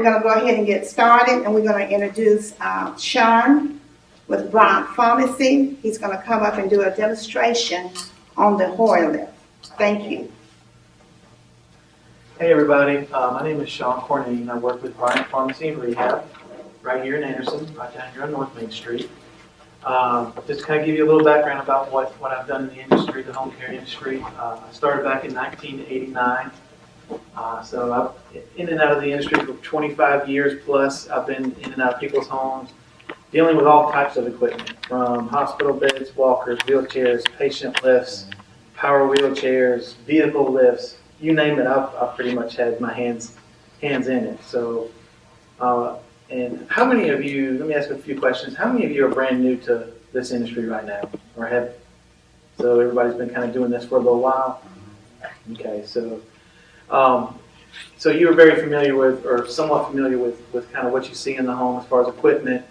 going to go ahead and get started, and we're going to introduce Sean with Bronx Pharmacy. He's going to come up and do a demonstration on the Hoyer lift. Thank you. Hey everybody, my name is Sean Cornane. I work with Bryant Pharmacy and Rehab right here in Anderson, right down here on North Main Street. Just to kind of give you a little background about what I've done in the industry, the home care industry. I started back in 1989. So I've in and out of the industry for 25 years plus. I've been in and out of people's homes, dealing with all types of equipment, from hospital beds, walkers, wheelchairs, patient lifts, power wheelchairs, vehicle lifts, you name it. I've pretty much had my hands in it. So, and how many of you? Let me ask a few questions. How many of you are brand new to this industry right now, or have? So everybody's been kind of doing this for a little while. Okay, so. So you are very familiar with, or somewhat familiar with kind of what you see in the home as far as equipment.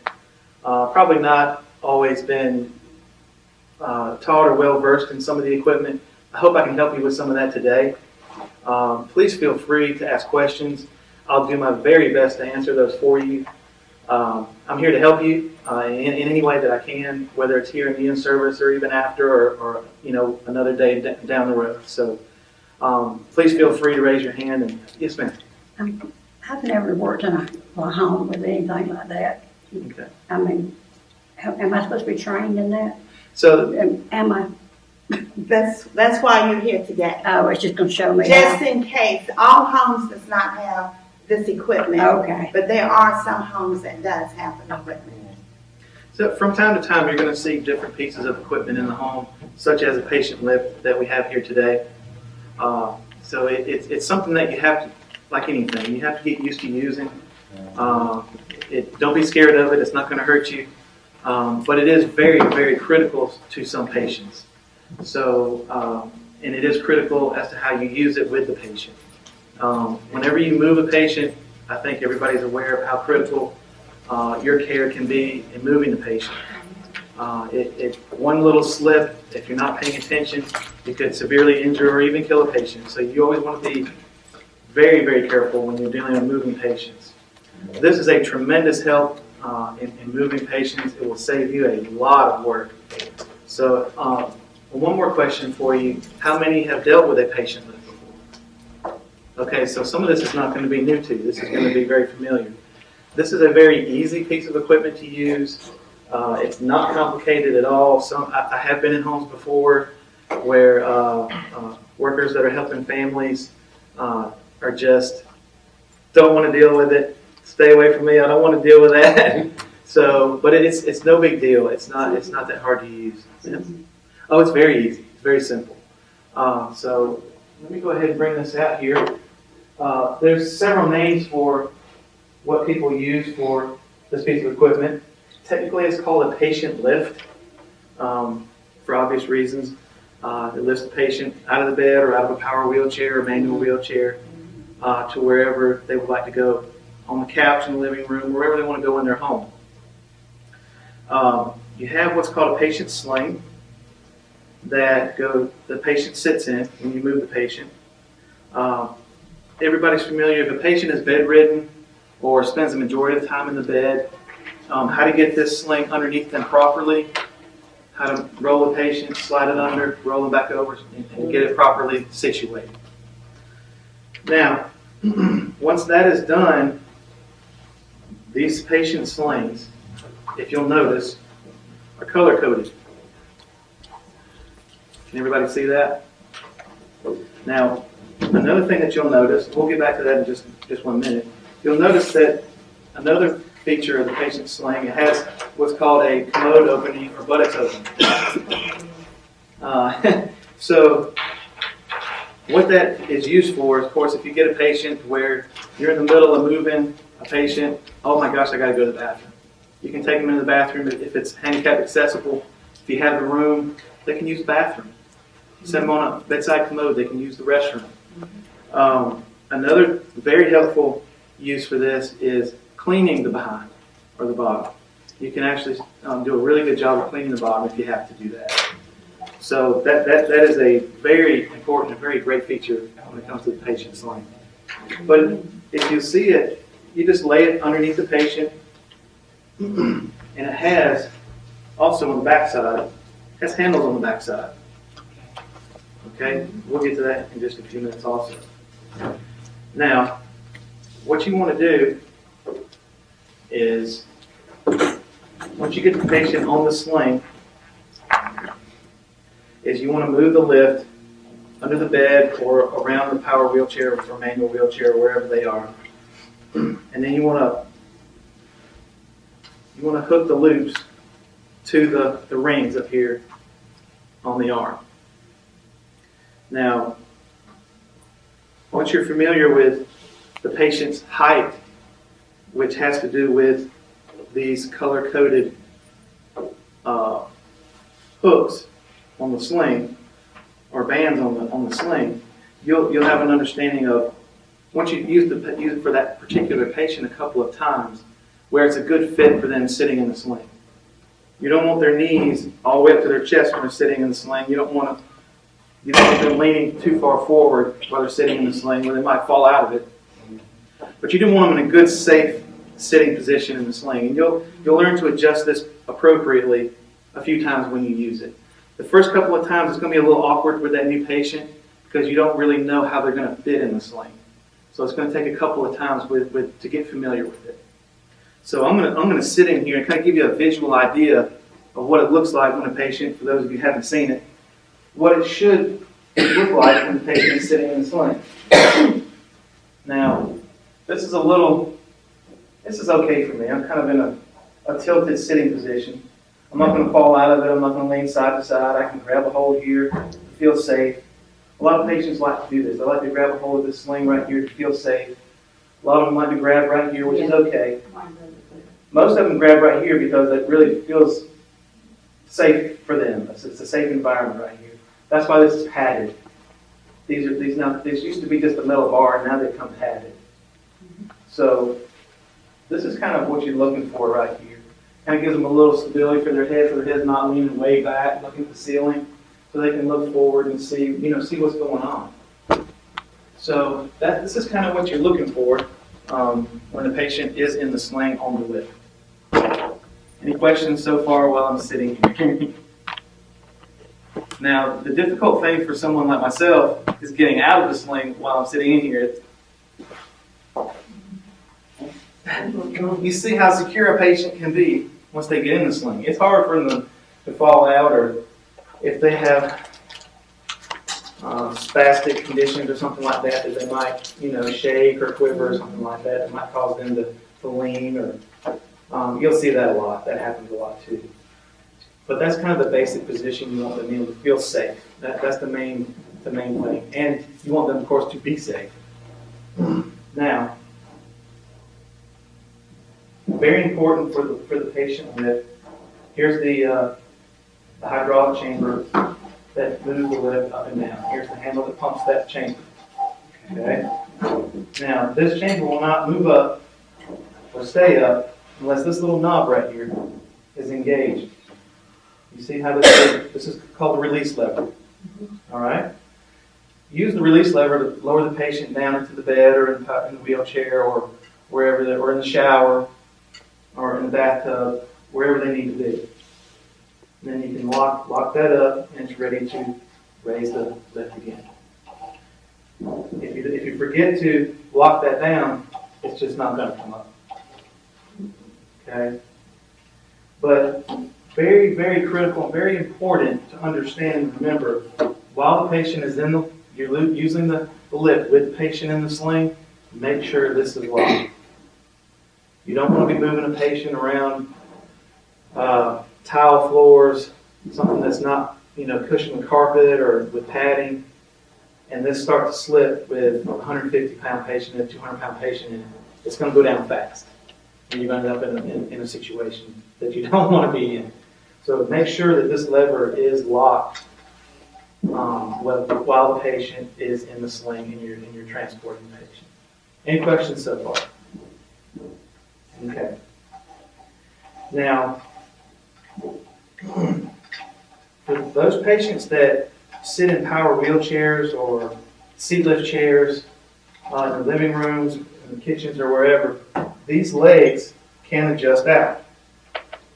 Probably not always been taught or well versed in some of the equipment. I hope I can help you with some of that today. Please feel free to ask questions. I'll do my very best to answer those for you. I'm here to help you in any way that I can, whether it's here in the in-service or even after, or another day down the road. So. Please feel free to raise your hand. And yes, ma'am. I've never worked in a home with anything like that. Okay. I mean, am I supposed to be trained in that? So, am I? That's why you're here today. Oh, it's just going to show me. Just in case. All homes does not have this equipment. Okay. But there are some homes that does have the equipment. so from time to time, you're going to see different pieces of equipment in the home, such as a patient lift that we have here today. So it's something that you have to, like anything, you have to get used to using. Don't be scared of it. It's not going to hurt you. But it is very, very critical to some patients. So, and it is critical as to how you use it with the patient. Whenever you move a patient, I think everybody's aware of how critical your care can be in moving the patient. One little slip, if you're not paying attention, it could severely injure or even kill a patient. So you always want to be very, very careful when you're dealing with moving patients. This is a tremendous help in moving patients. It will save you a lot of work. So one more question for you. How many have dealt with a patient lift before? Okay, so some of this is not going to be new to you. This is going to be very familiar. This is a very easy piece of equipment to use. It's not complicated at all. I have been in homes before where workers that are helping families are just don't want to deal with it. Stay away from me. I don't want to deal with that. So, but it's no big deal. It's not that hard to use. Oh, it's very easy. It's very simple. So let me go ahead and bring this out here. There's several names for what people use for this piece of equipment. Technically, it's called a patient lift for obvious reasons. It lifts the patient out of the bed or out of a power wheelchair or manual wheelchair to wherever they would like to go, on the couch in the living room, wherever they want to go in their home. You have what's called a patient sling that the patient sits in when you move the patient. Everybody's familiar, if a patient is bedridden or spends the majority of the time in the bed, how to get this sling underneath them properly, how to roll the patient, slide it under, roll them back over, and get it properly situated. Now, once that is done, these patient slings, if you'll notice, are color-coded. Can everybody see that? Now, another thing that you'll notice, we'll get back to that in just 1 minute. You'll notice that another feature of the patient sling, it has what's called a commode opening or buttocks opening. So what that is used for is, of course, if you get a patient where you're in the middle of moving a patient, oh my gosh, I got to go to the bathroom. You can take them into the bathroom if it's handicap accessible. If you have the room, they can use the bathroom. Set them on a bedside commode, they can use the restroom. Another very helpful use for this is cleaning the behind or the bottom. You can actually do a really good job of cleaning the bottom if you have to do that. So that is a very important, very great feature when it comes to the patient sling. But if you see it, you just lay it underneath the patient, and it has also on the backside, has handles on the backside. Okay, we'll get to that in just a few minutes also. Now, what you want to do is, once you get the patient on the sling, is you want to move the lift under the bed or around the power wheelchair or manual wheelchair, wherever they are. And then you want to hook the loops to the rings up here on the arm. Now, once you're familiar with the patient's height, which has to do with these color-coded hooks on the sling, or bands on the sling, you'll have an understanding of, once you use it for that particular patient a couple of times, where it's a good fit for them sitting in the sling. You don't want their knees all the way up to their chest when they're sitting in the sling. You don't want them leaning too far forward while they're sitting in the sling, where they might fall out of it. But you do want them in a good, safe sitting position in the sling. And you'll learn to adjust this appropriately a few times when you use it. The first couple of times it's going to be a little awkward with that new patient because you don't really know how they're going to fit in the sling. So it's going to take a couple of times to get familiar with it. So I'm going to sit in here and kind of give you a visual idea of what it looks like when a patient, for those of you who haven't seen it, what it should look like when the patient is sitting in the sling. Now, this is okay for me. I'm kind of in a tilted sitting position. I'm not going to fall out of it. I'm not going to lean side to side. I can grab a hold here to feel safe. A lot of patients like to do this. They like to grab a hold of this sling right here to feel safe. A lot of them like to grab right here, which is okay. Most of them grab right here because it really feels safe for them. It's a safe environment right here. That's why this is padded. These used to be just a metal bar, and now they come padded. So this is kind of what you're looking for right here. Kind of gives them a little stability for their head, so their head's not leaning way back, looking at the ceiling, so they can look forward and see what's going on. So this is kind of what you're looking for when the patient is in the sling on the lift. Any questions so far while I'm sitting here? Now, the difficult thing for someone like myself is getting out of the sling while I'm sitting in here. You see how secure a patient can be once they get in the sling. It's hard for them to fall out, or if they have spastic conditions or something like that they might, shake or quiver or something like that. It might cause them to lean, or you'll see that a lot. That happens a lot too. But that's kind of the basic position you want them in to feel safe. That's the main thing, and you want them, of course, to be safe. Now, very important for the patient lift. Here's the hydraulic chamber that moves the lift up and down. Here's the handle that pumps that chamber. Okay. Now, this chamber will not move up or stay up unless this little knob right here is engaged. You see how this is called the release lever. All right. Use the release lever to lower the patient down into the bed or in the wheelchair or wherever or in the shower or in the bathtub, wherever they need to be. And then you can lock that up, and it's ready to raise the lift again. If you forget to lock that down, it's just not going to come up. Okay? But very, very critical and very important to understand and remember, while the patient is you're using the lift with the patient in the sling, make sure this is locked. You don't want to be moving a patient around tile floors, something that's not, cushioned carpet or with padding, and this starts to slip with a 150-pound patient and a 200-pound patient in it. It's going to go down fast, and you're going to end up in a situation that you don't want to be in. So make sure that this lever is locked while the patient is in the sling and you're transporting the patient. Any questions so far? Okay. Now, for those patients that sit in power wheelchairs or seat lift chairs in the living rooms, in the kitchens or wherever, these legs can adjust out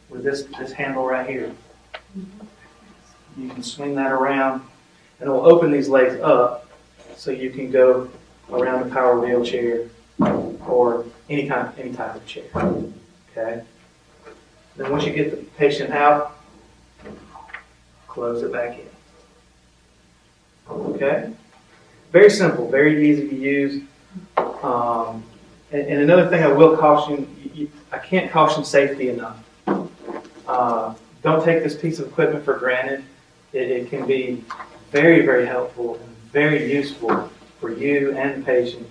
with this handle right here. You can swing that around and it will open these legs up so you can go around the power wheelchair or any type of chair. Okay? Then once you get the patient out, close it back in. Okay? Very simple, very easy to use. And another thing I will caution, I can't caution safety enough. Don't take this piece of equipment for granted. It can be very, very helpful and very useful for you and the patient,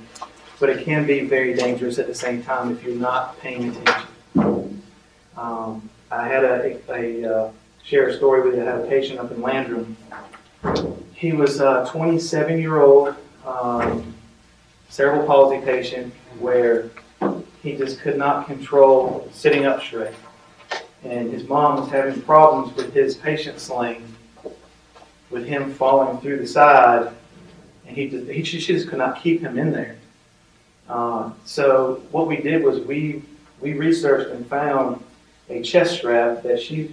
but it can be very dangerous at the same time if you're not paying attention. I had share a story with you. I had a patient up in Landrum. He was a 27-year-old cerebral palsy patient where he just could not control sitting up straight. And his mom was having problems with his patient sling, with him falling through the side, and she just could not keep him in there. So what we did was we researched and found a chest strap that she's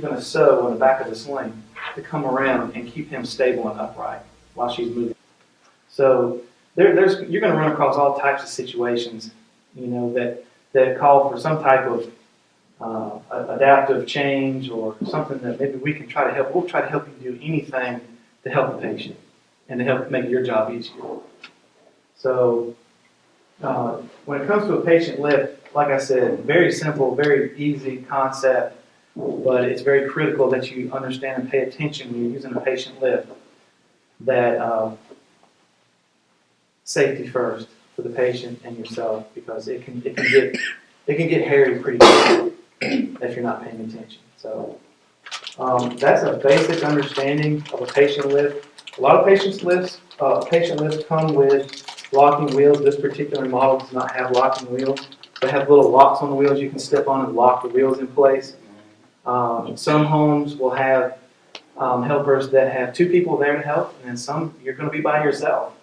going to sew on the back of the sling to come around and keep him stable and upright while she's moving. So you're going to run across all types of situations, that call for some type of adaptive change or something that maybe we can try to help. We'll try to help you do anything to help the patient and to help make your job easier. So when it comes to a patient lift, like I said, very simple, very easy concept, but it's very critical that you understand and pay attention when you're using a patient lift, that safety first for the patient and yourself, because it can get hairy pretty quick if you're not paying attention. So that's a basic understanding of a patient lift. A lot of patient lifts come with locking wheels. This particular model does not have locking wheels. They have little locks on the wheels you can step on and lock the wheels in place. Some homes will have helpers that have two people there to help, and then some you're going to be by yourself.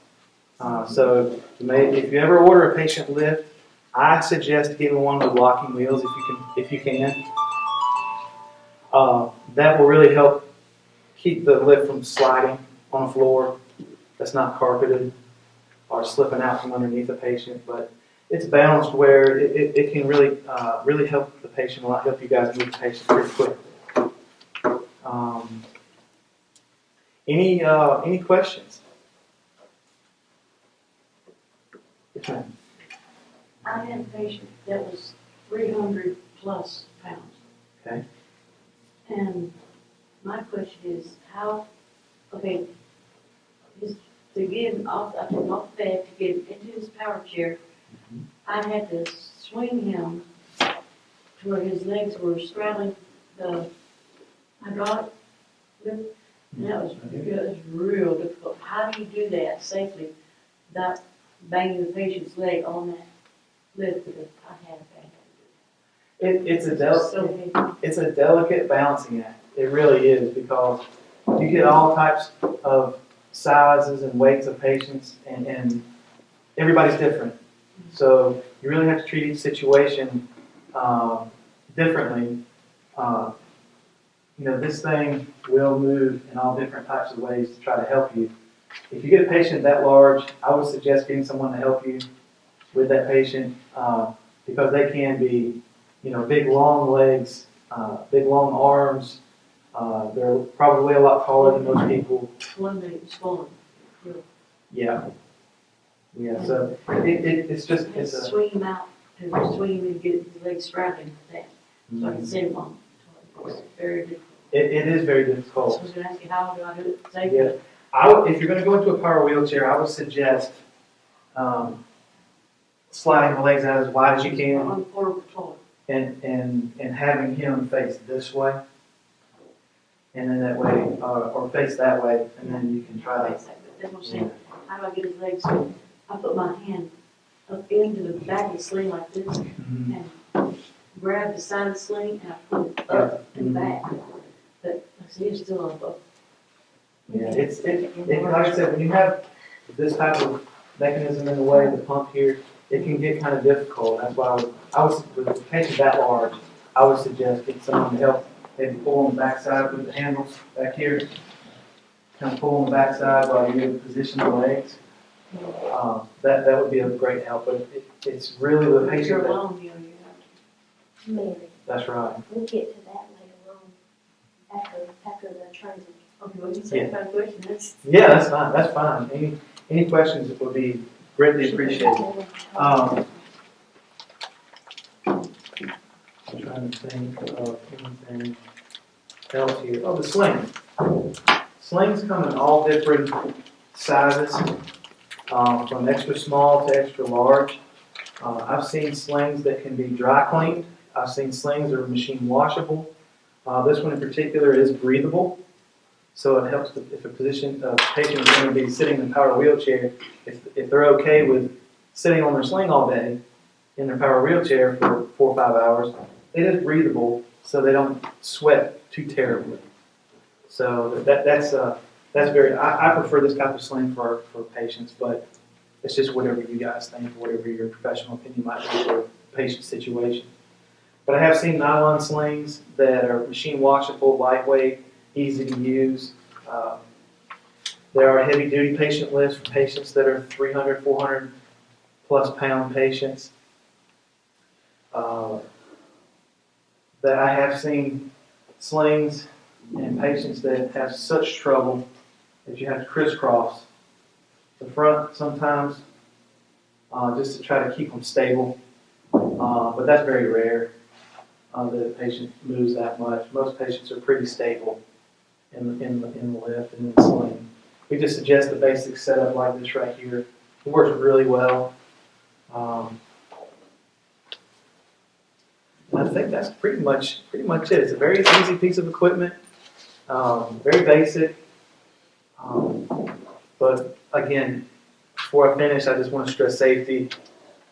So if you ever order a patient lift, I suggest getting one with locking wheels if you can. That will really help keep the lift from sliding on a floor that's not carpeted or slipping out from underneath the patient. But it's balanced where it can really help the patient a lot, help you guys move the patient pretty quickly. Any questions? Yes, ma'am. I had a patient that was 300 plus pounds. Okay. And my question is, to get him off, I took him off the bed to get him into his power chair. I had to swing him to where his legs were straddling the hydraulic lift. And that was real difficult. How do you do that safely without banging the patient's leg on that lift? Because I had a bad. It's a delicate balancing act. It really is, because you get all types of sizes and weights of patients, and everybody's different. So you really have to treat each situation differently. This thing will move in all different types of ways to try to help you. If you get a patient that large, I would suggest getting someone to help you with that patient, because they can be, big long legs, big long arms. They're probably a lot taller than most people. One leg was swollen. Yeah. So it's a. Swing him out, to swing him and get his legs strapping to that, so I can sit him on. It's very difficult. It is very So I difficult. was gonna ask you, how do I do it safely? Yeah. If you're going to go into a power wheelchair, I would suggest sliding the legs out as wide as you can, On the portable toilet. and having him face this way, and then that way, or face that way, and then you can try to. That's what I'm saying. How do I get his legs? I put my hand up into the back of the sling like this and grab the side of the sling and I put it up and back. But I see it's still up. Yeah, it's like I said, when you have this type of mechanism in the way, the pump here, it can get kind of difficult. That's why with a patient that large, I would suggest get someone to help, maybe pull on the backside with the handles back here. Kind of pull on the backside while you position the legs. That would be a great help, but it's really the If patient. you're that- alone, you know, Mary, That's right. we'll get to that later on, after the training. okay, well, you said my question, that's. Yeah, that's fine. That's fine. Any questions would be greatly appreciated. I'm trying to think of anything else here. Oh, the slings. Slings come in all different sizes, from extra small to extra large. I've seen slings that can be dry cleaned. I've seen slings that are machine washable. This one in particular is breathable, so it helps if a patient is going to be sitting in a power wheelchair, if they're okay with sitting on their sling all day in their power wheelchair for 4 or 5 hours, it is breathable, so they don't sweat too terribly. So that's very. I prefer this type of sling for patients, but it's just whatever you guys think, or whatever your professional opinion might be for a patient situation. But I have seen nylon slings that are machine washable, lightweight, easy to use. There are heavy duty patient lists for patients that are 300, 400 plus pound patients. That I have seen slings in patients that have such trouble that you have to crisscross the front sometimes, just to try to keep them stable. But that's very rare that a patient moves that much. Most patients are pretty stable in the lift and in the sling. We just suggest the basic setup like this right here. It works really well. And I think that's pretty much it. It's a very easy piece of equipment, very basic. But again, before I finish, I just want to stress safety,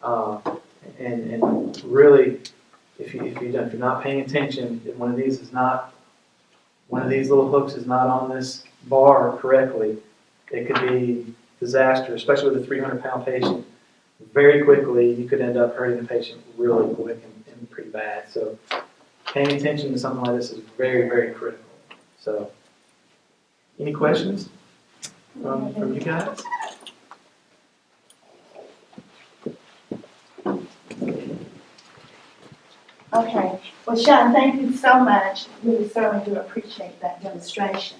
and really, if you're not paying attention, if one of these little hooks is not on this bar correctly, it could be disaster, especially with a 300-pound patient. Very quickly, you could end up hurting the patient really quick and pretty bad. So paying attention to something like this is very, very critical. So any questions from you guys? Okay, well, Sean, thank you so much. We certainly do appreciate that demonstration.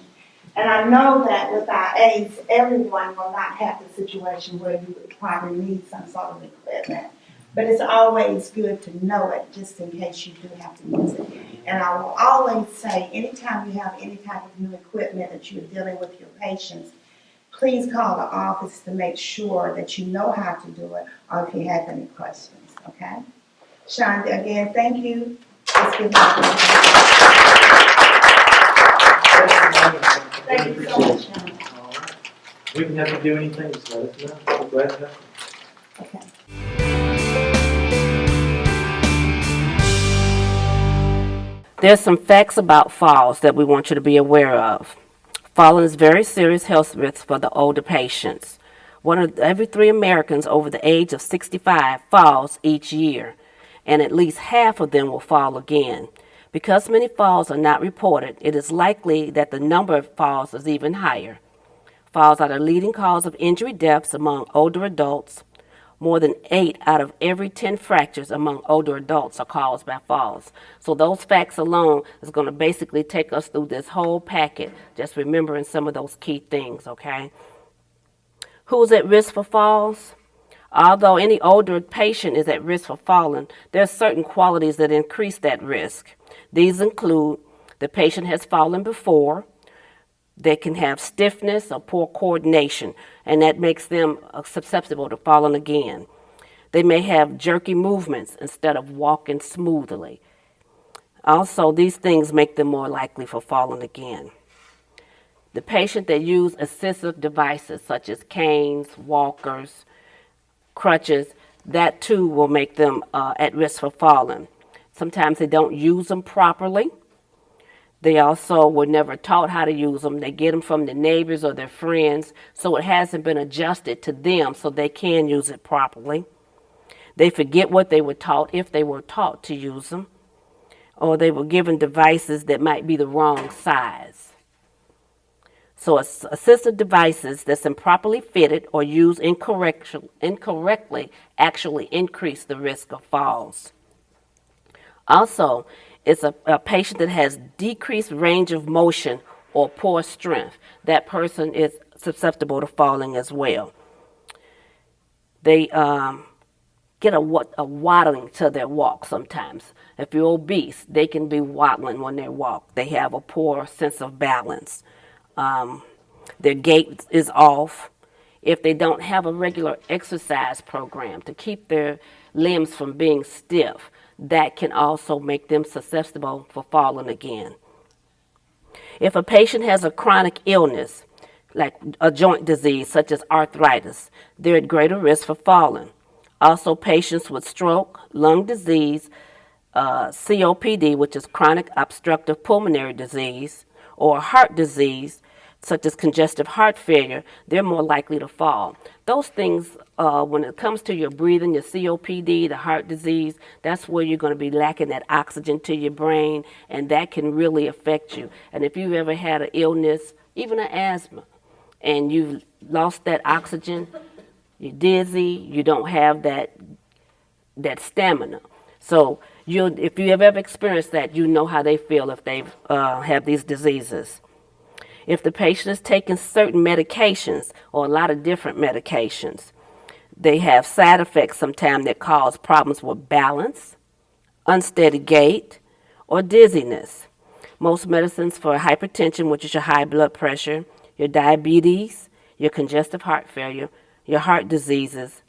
And I know that with our aides, everyone will not have the situation where you would probably need some sort of equipment. But it's always good to know it, just in case you do have to use it. And I will always say, anytime you have any type of new equipment that you're dealing with your patients, please call the office to make sure that you know how to do it, or if you have any questions, okay? Sean, again, thank you. Let's give Thank you so much, Sean. All right. We can help you do anything, just let us know. We're glad to help. Okay. There's some facts about falls that we want you to be aware of. Falling is very serious health risk for the older patients. Every 3 Americans over the age of 65 falls each year, and at least half of them will fall again. Because many falls are not reported, it is likely that the number of falls is even higher. Falls are the leading cause of injury deaths among older adults. More than 8 out of every 10 fractures among older adults are caused by falls. So those facts alone is going to basically take us through this whole packet, just remembering some of those key things, okay? Who's at risk for falls? Although any older patient is at risk for falling, there are certain qualities that increase that risk. These include the patient has fallen before, they can have stiffness or poor coordination, and that makes them susceptible to falling again. They may have jerky movements instead of walking smoothly. Also, these things make them more likely for falling again. The patient that use assistive devices such as canes, walkers, crutches, that too will make them at risk for falling. Sometimes they don't use them properly. They also were never taught how to use them. They get them from their neighbors or their friends, so it hasn't been adjusted to them so they can use it properly. They forget what they were taught, if they were taught to use them, or they were given devices that might be the wrong size. So assistive devices that's improperly fitted or used incorrectly actually increase the risk of falls. Also, it's a patient that has decreased range of motion or poor strength. That person is susceptible to falling as well. They get a waddling to their walk sometimes. If you're obese, they can be waddling when they walk. They have a poor sense of balance. Their gait is off. If they don't have a regular exercise program to keep their limbs from being stiff, that can also make them susceptible for falling again. If a patient has a chronic illness, like a joint disease such as arthritis, they're at greater risk for falling. Also, patients with stroke, lung disease, COPD, which is chronic obstructive pulmonary disease, or heart disease, such as congestive heart failure, they're more likely to fall. Those things, when it comes to your breathing, your COPD, the heart disease, that's where you're going to be lacking that oxygen to your brain, and that can really affect you. And if you've ever had an illness, even an asthma, and you've lost that oxygen, you're dizzy, you don't have that stamina. So if you have ever experienced that, you know how they feel if they have these diseases. If the patient is taking certain medications or a lot of different medications, they have side effects sometimes that cause problems with balance, unsteady gait, or dizziness. Most medicines for hypertension, which is your high blood pressure, your diabetes, your congestive heart failure, your heart diseases,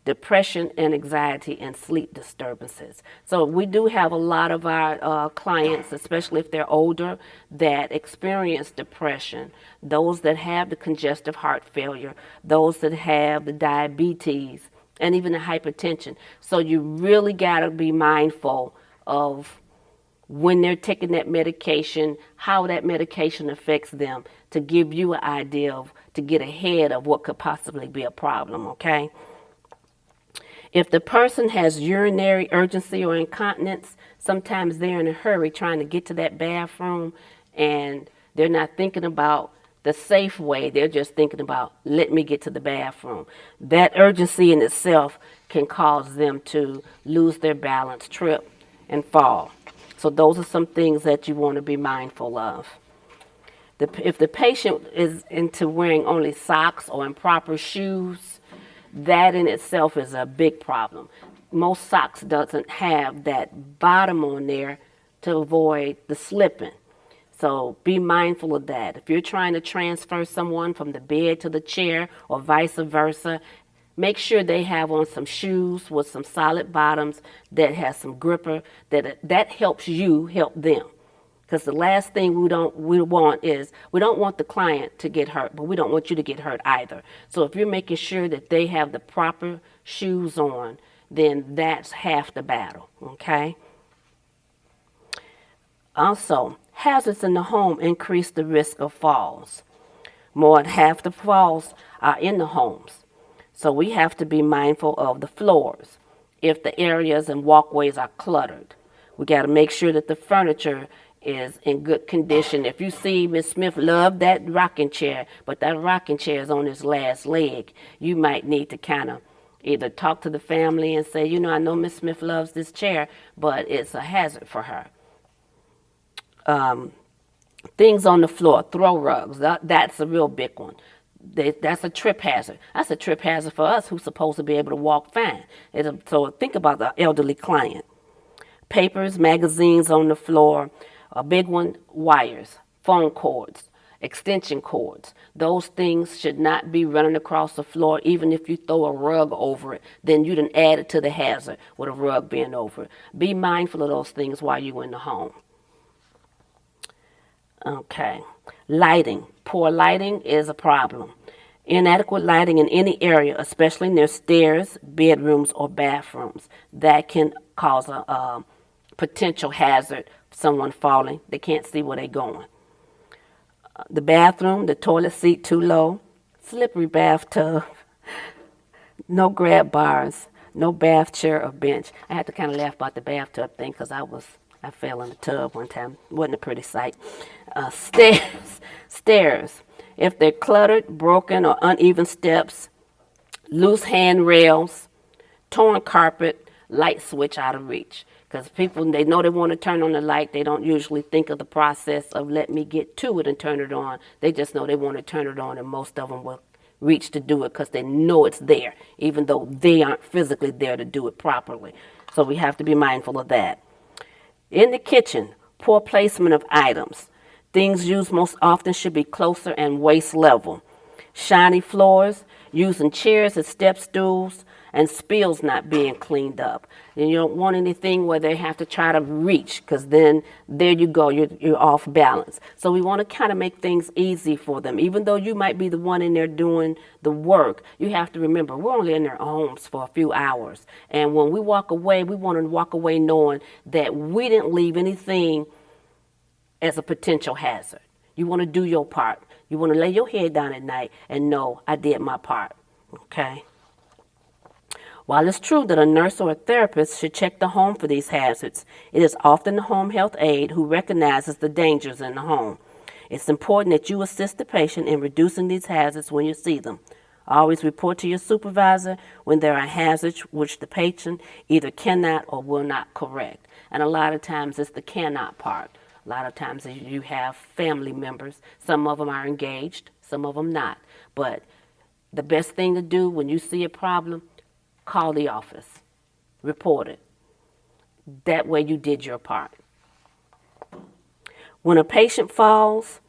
depression and anxiety, and sleep disturbances. So we do have a lot of our clients, especially if they're older, that experience depression, those that have the congestive heart failure, those that have the diabetes, and even the hypertension. So you really got to be mindful of when they're taking that medication, how that medication affects them, to give you an idea of, to get ahead of what could possibly be a problem, okay? If the person has urinary urgency or incontinence, sometimes they're in a hurry trying to get to that bathroom, and they're not thinking about the safe way. They're just thinking about, let me get to the bathroom. That urgency in itself can cause them to lose their balance, trip, and fall. So those are some things that you want to be mindful of. If the patient is into wearing only socks or improper shoes, that in itself is a big problem. Most socks doesn't have that bottom on there to avoid the slipping. So be mindful of that. If you're trying to transfer someone from the bed to the chair or vice versa, make sure they have on some shoes with some solid bottoms that has some gripper, that helps you help them. Because the last thing we don't want the client to get hurt, but we don't want you to get hurt either. So if you're making sure that they have the proper shoes on, then that's half the battle, okay? Also, hazards in the home increase the risk of falls. More than half the falls are in the homes. So we have to be mindful of the floors. If the areas and walkways are cluttered, we got to make sure that the furniture is in good condition. If you see Miss Smith loved that rocking chair, but that rocking chair is on its last leg, you might need to kind of either talk to the family and say, I know Miss Smith loves this chair, but it's a hazard for her. Things on the floor, throw rugs, that's a real big one. That's a trip hazard. That's a trip hazard for us who's supposed to be able to walk fine. So think about the elderly client. Papers, magazines on the floor. A big one, wires, phone cords, extension cords. Those things should not be running across the floor. Even if you throw a rug over it, then you done added to the hazard with a rug being over it. Be mindful of those things while you're in the home. Okay. Lighting. Poor lighting is a problem. Inadequate lighting in any area, especially near stairs, bedrooms, or bathrooms, that can cause a potential hazard, someone falling. They can't see where they're going. The bathroom, the toilet seat too low, slippery bathtub, no grab bars, No bath chair or bench. I had to kind of laugh about the bathtub thing because I fell in the tub one time. Wasn't a pretty sight. Stairs. If they're cluttered, broken, or uneven steps, loose handrails, torn carpet, light switch out of reach. Because people, they know they want to turn on the light. They don't usually think of the process of let me get to it and turn it on. They just know they want to turn it on, and most of them will reach to do it because they know it's there, even though they aren't physically there to do it properly. So we have to be mindful of that. In the kitchen, poor placement of items. Things used most often should be closer and waist level. Shiny floors, using chairs as step stools, and spills not being cleaned up. And you don't want anything where they have to try to reach, because then there you go, you're off balance. So we want to kind of make things easy for them. Even though you might be the one in there doing the work, you have to remember we're only in their homes for a few hours. And when we walk away, we want to walk away knowing that we didn't leave anything as a potential hazard. You want to do your part. You want to lay your head down at night and know I did my part. Okay? While it's true that a nurse or a therapist should check the home for these hazards, it is often the home health aide who recognizes the dangers in the home. It's important that you assist the patient in reducing these hazards when you see them. Always report to your supervisor when there are hazards which the patient either cannot or will not correct. And a lot of times it's the cannot part. A lot of times you have family members. Some of them are engaged, some of them not. But the best thing to do when you see a problem, call the office, report it. That way you did your part. When a patient falls,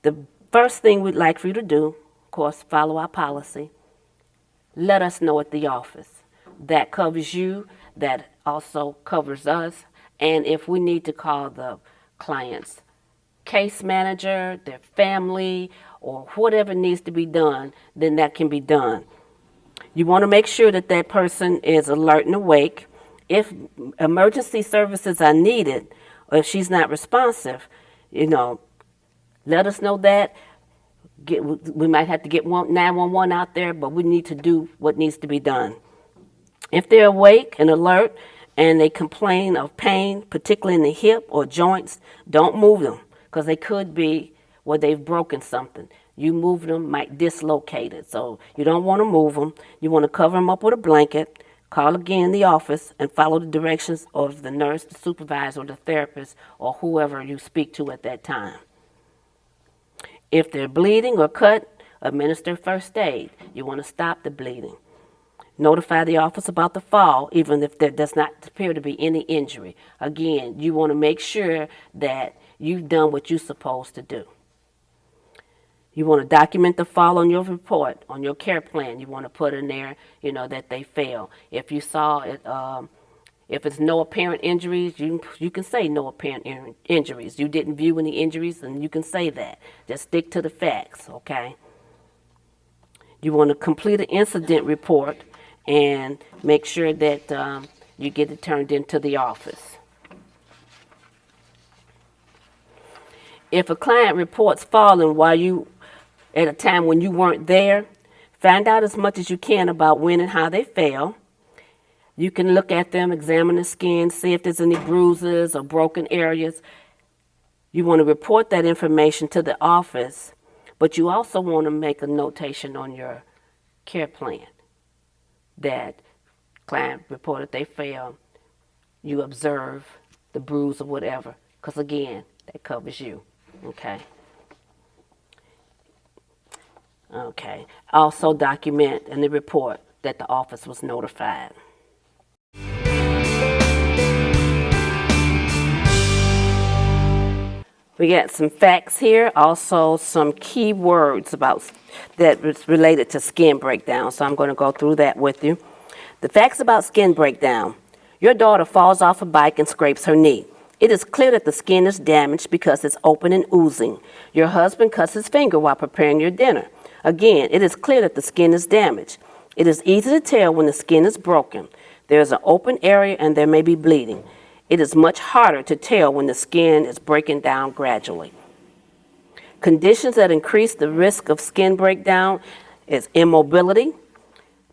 the first thing we'd like for you to do, of course, follow our policy. Let us know at the office. That covers you, that also covers us. And if we need to call the client's case manager, their family, or whatever needs to be done, then that can be done. You want to make sure that that person is alert and awake. If emergency services are needed, or if she's not responsive, let us know that. We might have to get 911 out there, but we need to do what needs to be done. If they're awake and alert and they complain of pain, particularly in the hip or joints, don't move them because they could be where they've broken something. You move them might dislocate it, so you don't want to move them. You want to cover them up with a blanket, call again the office, and follow the directions of the nurse, the supervisor, or the therapist, or whoever you speak to at that time. If they're bleeding or cut, administer first aid. You want to stop the bleeding. Notify the office about the fall, even if there does not appear to be any injury. Again, you want to make sure that you've done what you're supposed to do. You want to document the fall on your report, on your care plan. You want to put in there, that they fell. If you saw it, if it's no apparent injuries, you can say no apparent injuries. You didn't view any injuries, and you can say that. Just stick to the facts, okay? You want to complete an incident report and make sure that you get it turned into the office. If a client reports falling while you at a time when you weren't there, find out as much as you can about when and how they fell. You can look at them, examine the skin, see if there's any bruises or broken areas. You want to report that information to the office, but you also want to make a notation on your care plan that client reported they fell. You observe the bruise or whatever, because again, that covers you, okay? Okay. Also document in the report that the office was notified. We got some facts here, also some key words that was related to skin breakdown. So I'm going to go through that with you. The facts about skin breakdown. Your daughter falls off a bike and scrapes her knee. It is clear that the skin is damaged because it's open and oozing. Your husband cuts his finger while preparing your dinner. Again, it is clear that the skin is damaged. It is easy to tell when the skin is broken. There is an open area and there may be bleeding. It is much harder to tell when the skin is breaking down gradually. Conditions that increase the risk of skin breakdown is immobility,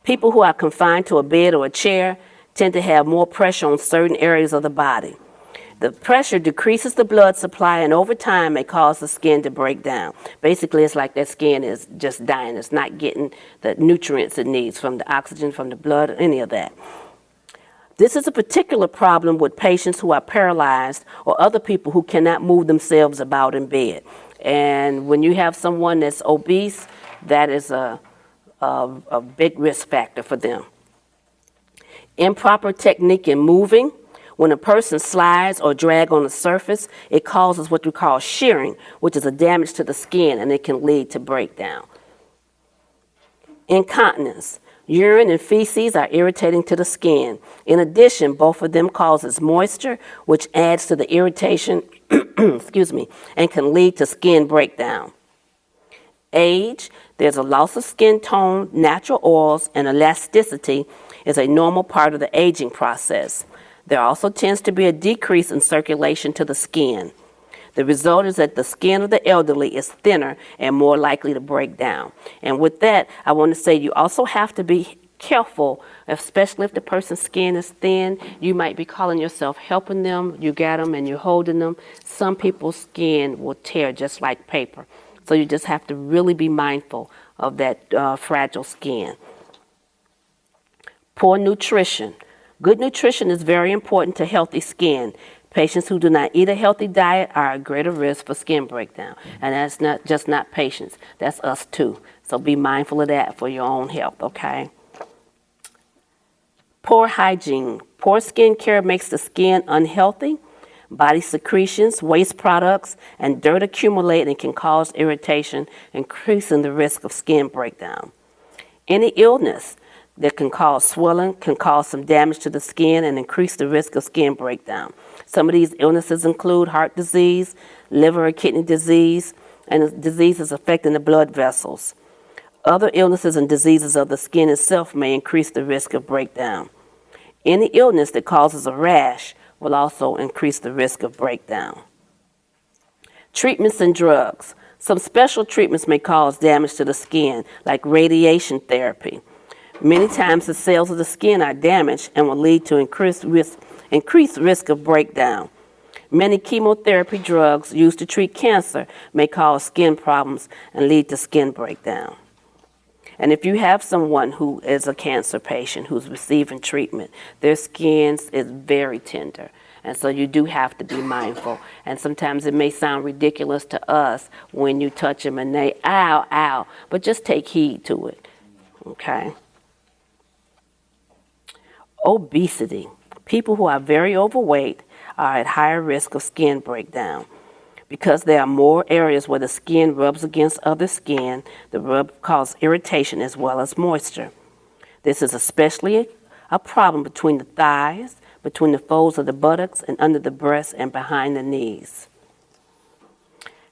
People who are confined to a bed or a chair tend to have more pressure on certain areas of the body. The pressure decreases the blood supply, and over time may cause the skin to break down. Basically, it's like that skin is just dying. It's not getting the nutrients it needs from the oxygen, from the blood, any of that. This is a particular problem with patients who are paralyzed or other people who cannot move themselves about in bed. And when you have someone that's obese, that is a big risk factor for them. Improper technique in moving. When a person slides or drags on the surface, it causes what we call shearing, which is a damage to the skin, and it can lead to breakdown. Incontinence. Urine and feces are irritating to the skin. In addition, both of them causes moisture, which adds to the irritation, excuse me, and can lead to skin breakdown. Age. There's a loss of skin tone, natural oils, and elasticity is a normal part of the aging process. There also tends to be a decrease in circulation to the skin. The result is that the skin of the elderly is thinner and more likely to break down. And with that, I want to say you also have to be careful, especially if the person's skin is thin. You might be calling yourself helping them. You got them and you're holding them. Some people's skin will tear just like paper. So you just have to really be mindful of that fragile skin. Poor nutrition. Good nutrition is very important to healthy skin. Patients who do not eat a healthy diet are at greater risk for skin breakdown. And that's not just not patients, that's us too. So be mindful of that for your own health, okay? Poor hygiene. Poor skin care makes the skin unhealthy. Body secretions, waste products, and dirt accumulate and can cause irritation, increasing the risk of skin breakdown. Any illness that can cause swelling, can cause some damage to the skin and increase the risk of skin breakdown. Some of these illnesses include heart disease, liver or kidney disease, and diseases affecting the blood vessels. Other illnesses and diseases of the skin itself may increase the risk of breakdown. Any illness that causes a rash will also increase the risk of breakdown. Treatments and drugs. Some special treatments may cause damage to the skin, like radiation therapy. Many times the cells of the skin are damaged and will lead to increased risk of breakdown. Many chemotherapy drugs used to treat cancer may cause skin problems and lead to skin breakdown. And if you have someone who is a cancer patient who's receiving treatment, their skin is very tender. And so you do have to be mindful. And sometimes it may sound ridiculous to us when you touch them and they, ow, ow, but just take heed to it, okay? Obesity. People who are very overweight are at higher risk of skin breakdown. Because there are more areas where the skin rubs against other skin, the rub causes irritation as well as moisture. This is especially a problem between the thighs, between the folds of the buttocks, and under the breast and behind the knees.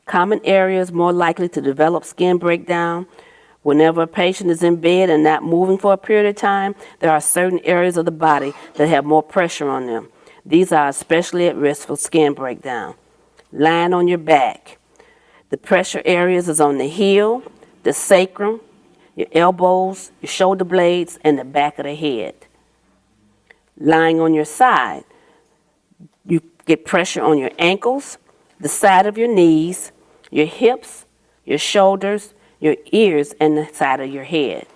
Common areas more likely to develop skin breakdown. Whenever a patient is in bed and not moving for a period of time, there are certain areas of the body that have more pressure on them. These are especially at risk for skin breakdown. Lying on your back. The pressure areas is on the heel, the sacrum, your elbows, your shoulder blades, and the back of the head. Lying on your side. You get pressure on your ankles, the side of your knees, your hips, your shoulders, your ears, and the side of your head.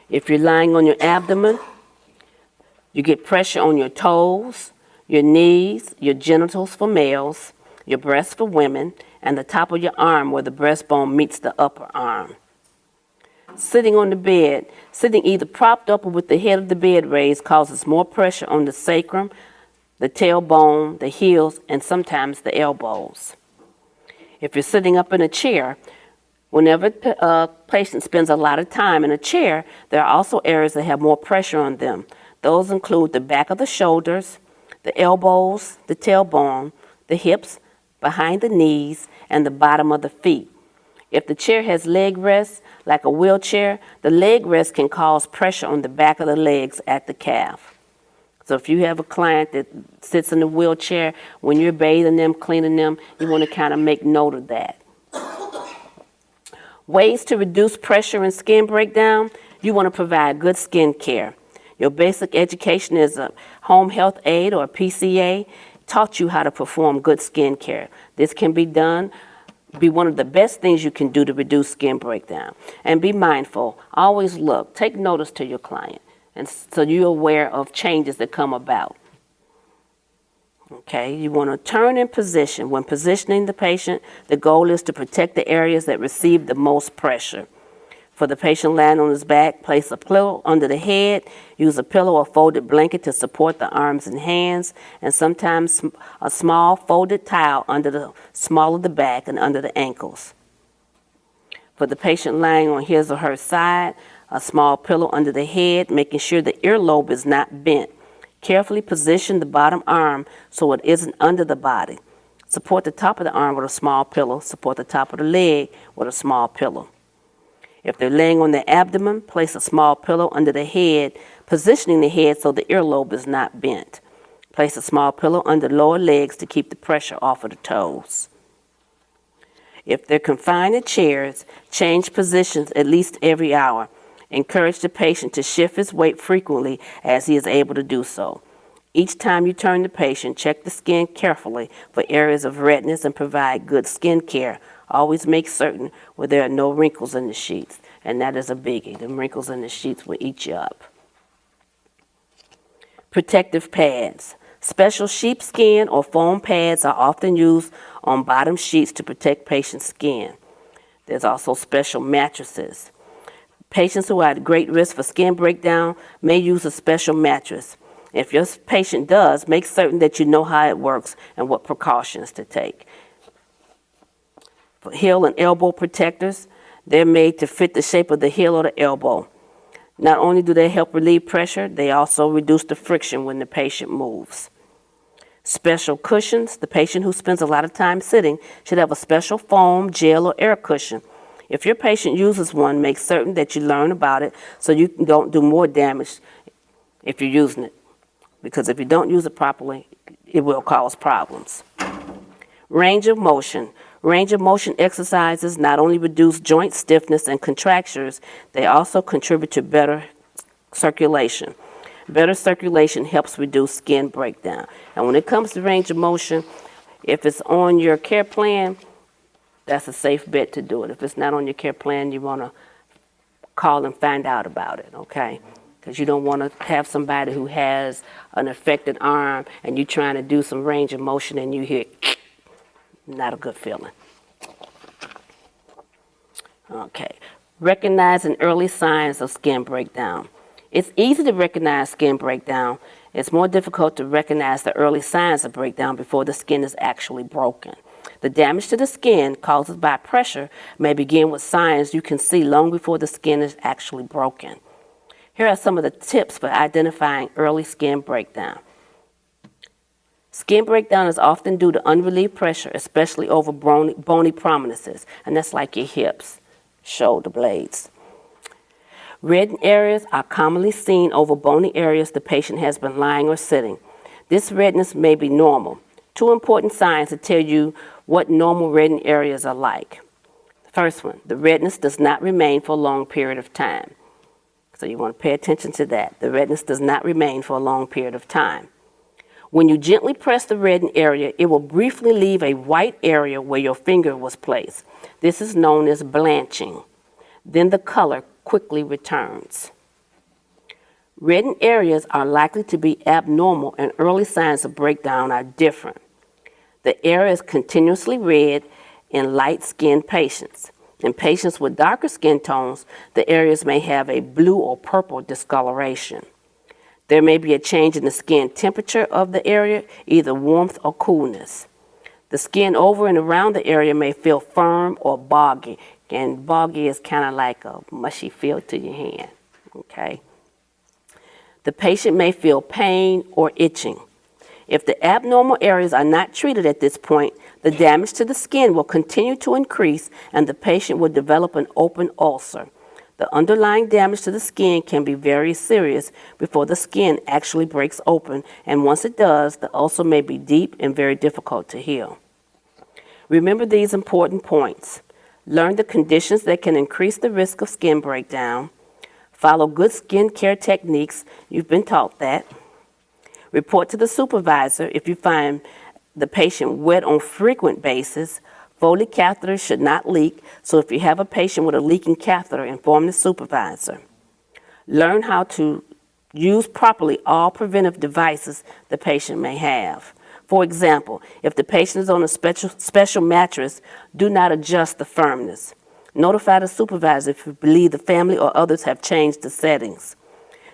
If you're lying on your abdomen, you get pressure on your toes, your knees, your genitals for males, your breasts for women, and the top of your arm where the breastbone meets the upper arm. Sitting on the bed, sitting either propped up or with the head of the bed raised causes more pressure on the sacrum, the tailbone, the heels, and sometimes the elbows. If you're sitting up in a chair, whenever a patient spends a lot of time in a chair, there are also areas that have more pressure on them. Those include the back of the shoulders, the elbows, the tailbone, the hips, behind the knees, and the bottom of the feet. If the chair has leg rests, like a wheelchair, the leg rest can cause pressure on the back of the legs at the calf. So if you have a client that sits in a wheelchair, when you're bathing them, cleaning them, you want to kind of make note of that. Ways to reduce pressure and skin breakdown. You want to provide good skin care. Your basic education as a home health aide or a PCA taught you how to perform good skin care. This can be one of the best things you can do to reduce skin breakdown. And be mindful. Always look. Take notice to your client, and so you're aware of changes that come about. Okay, you want to turn in position. When positioning the patient, the goal is to protect the areas that receive the most pressure. For the patient lying on his back, place a pillow under the head. Use a pillow or folded blanket to support the arms and hands, and sometimes a small folded towel under the small of the back and under the ankles. For the patient lying on his or her side, a small pillow under the head, making sure the earlobe is not bent. Carefully position the bottom arm so it isn't under the body. Support the top of the arm with a small pillow. Support the top of the leg with a small pillow. If they're laying on their abdomen, place a small pillow under the head, positioning the head so the earlobe is not bent. Place a small pillow under lower legs to keep the pressure off of the toes. If they're confined in chairs, change positions at least every hour. Encourage the patient to shift his weight frequently as he is able to do so. Each time you turn the patient, check the skin carefully for areas of redness and provide good skin care. Always make certain where there are no wrinkles in the sheets, and that is a biggie. The wrinkles in the sheets will eat you up. Protective pads. Special sheepskin or foam pads are often used on bottom sheets to protect patients' skin. There's also special mattresses. Patients who are at great risk for skin breakdown may use a special mattress. If your patient does, make certain that you know how it works and what precautions to take. For heel and elbow protectors, they're made to fit the shape of the heel or the elbow. Not only do they help relieve pressure, they also reduce the friction when the patient moves. Special cushions. The patient who spends a lot of time sitting should have a special foam, gel, or air cushion. If your patient uses one, make certain that you learn about it so you don't do more damage if you're using it. Because if you don't use it properly, it will cause problems. Range of motion. Range of motion exercises not only reduce joint stiffness and contractures, they also contribute to better circulation. Better circulation helps reduce skin breakdown. And when it comes to range of motion, if it's on your care plan, that's a safe bet to do it. If it's not on your care plan, you want to call and find out about it, okay? Because you don't want to have somebody who has an affected arm and you're trying to do some range of motion and you hear, not a good feeling. Okay, recognizing early signs of skin breakdown. It's easy to recognize skin breakdown. It's more difficult to recognize the early signs of breakdown before the skin is actually broken. The damage to the skin caused by pressure may begin with signs you can see long before the skin is actually broken. Here are some of the tips for identifying early skin breakdown. Skin breakdown is often due to unrelieved pressure, especially over bony prominences, and that's like your hips, shoulder blades. Reddened areas are commonly seen over bony areas the patient has been lying or sitting. This redness may be normal. Two important signs to tell you what normal reddened areas are like. The first one, the redness does not remain for a long period of time. So you want to pay attention to that. The redness does not remain for a long period of time. When you gently press the reddened area, it will briefly leave a white area where your finger was placed. This is known as blanching. Then the color quickly returns. Reddened areas are likely to be abnormal, and early signs of breakdown are different. The area is continuously red in light-skinned patients. In patients with darker skin tones, the areas may have a blue or purple discoloration. There may be a change in the skin temperature of the area, either warmth or coolness. The skin over and around the area may feel firm or boggy, and boggy is kind of like a mushy feel to your hand, okay? The patient may feel pain or itching. If the abnormal areas are not treated at this point, the damage to the skin will continue to increase and the patient will develop an open ulcer. The underlying damage to the skin can be very serious before the skin actually breaks open, and once it does, the ulcer may be deep and very difficult to heal. Remember these important points. Learn the conditions that can increase the risk of skin breakdown. Follow good skin care techniques. You've been taught that. Report to the supervisor if you find the patient wet on frequent basis. Foley catheters should not leak, so if you have a patient with a leaking catheter, inform the supervisor. Learn how to use properly all preventive devices the patient may have. For example, if the patient is on a special mattress, do not adjust the firmness. Notify the supervisor if you believe the family or others have changed the settings.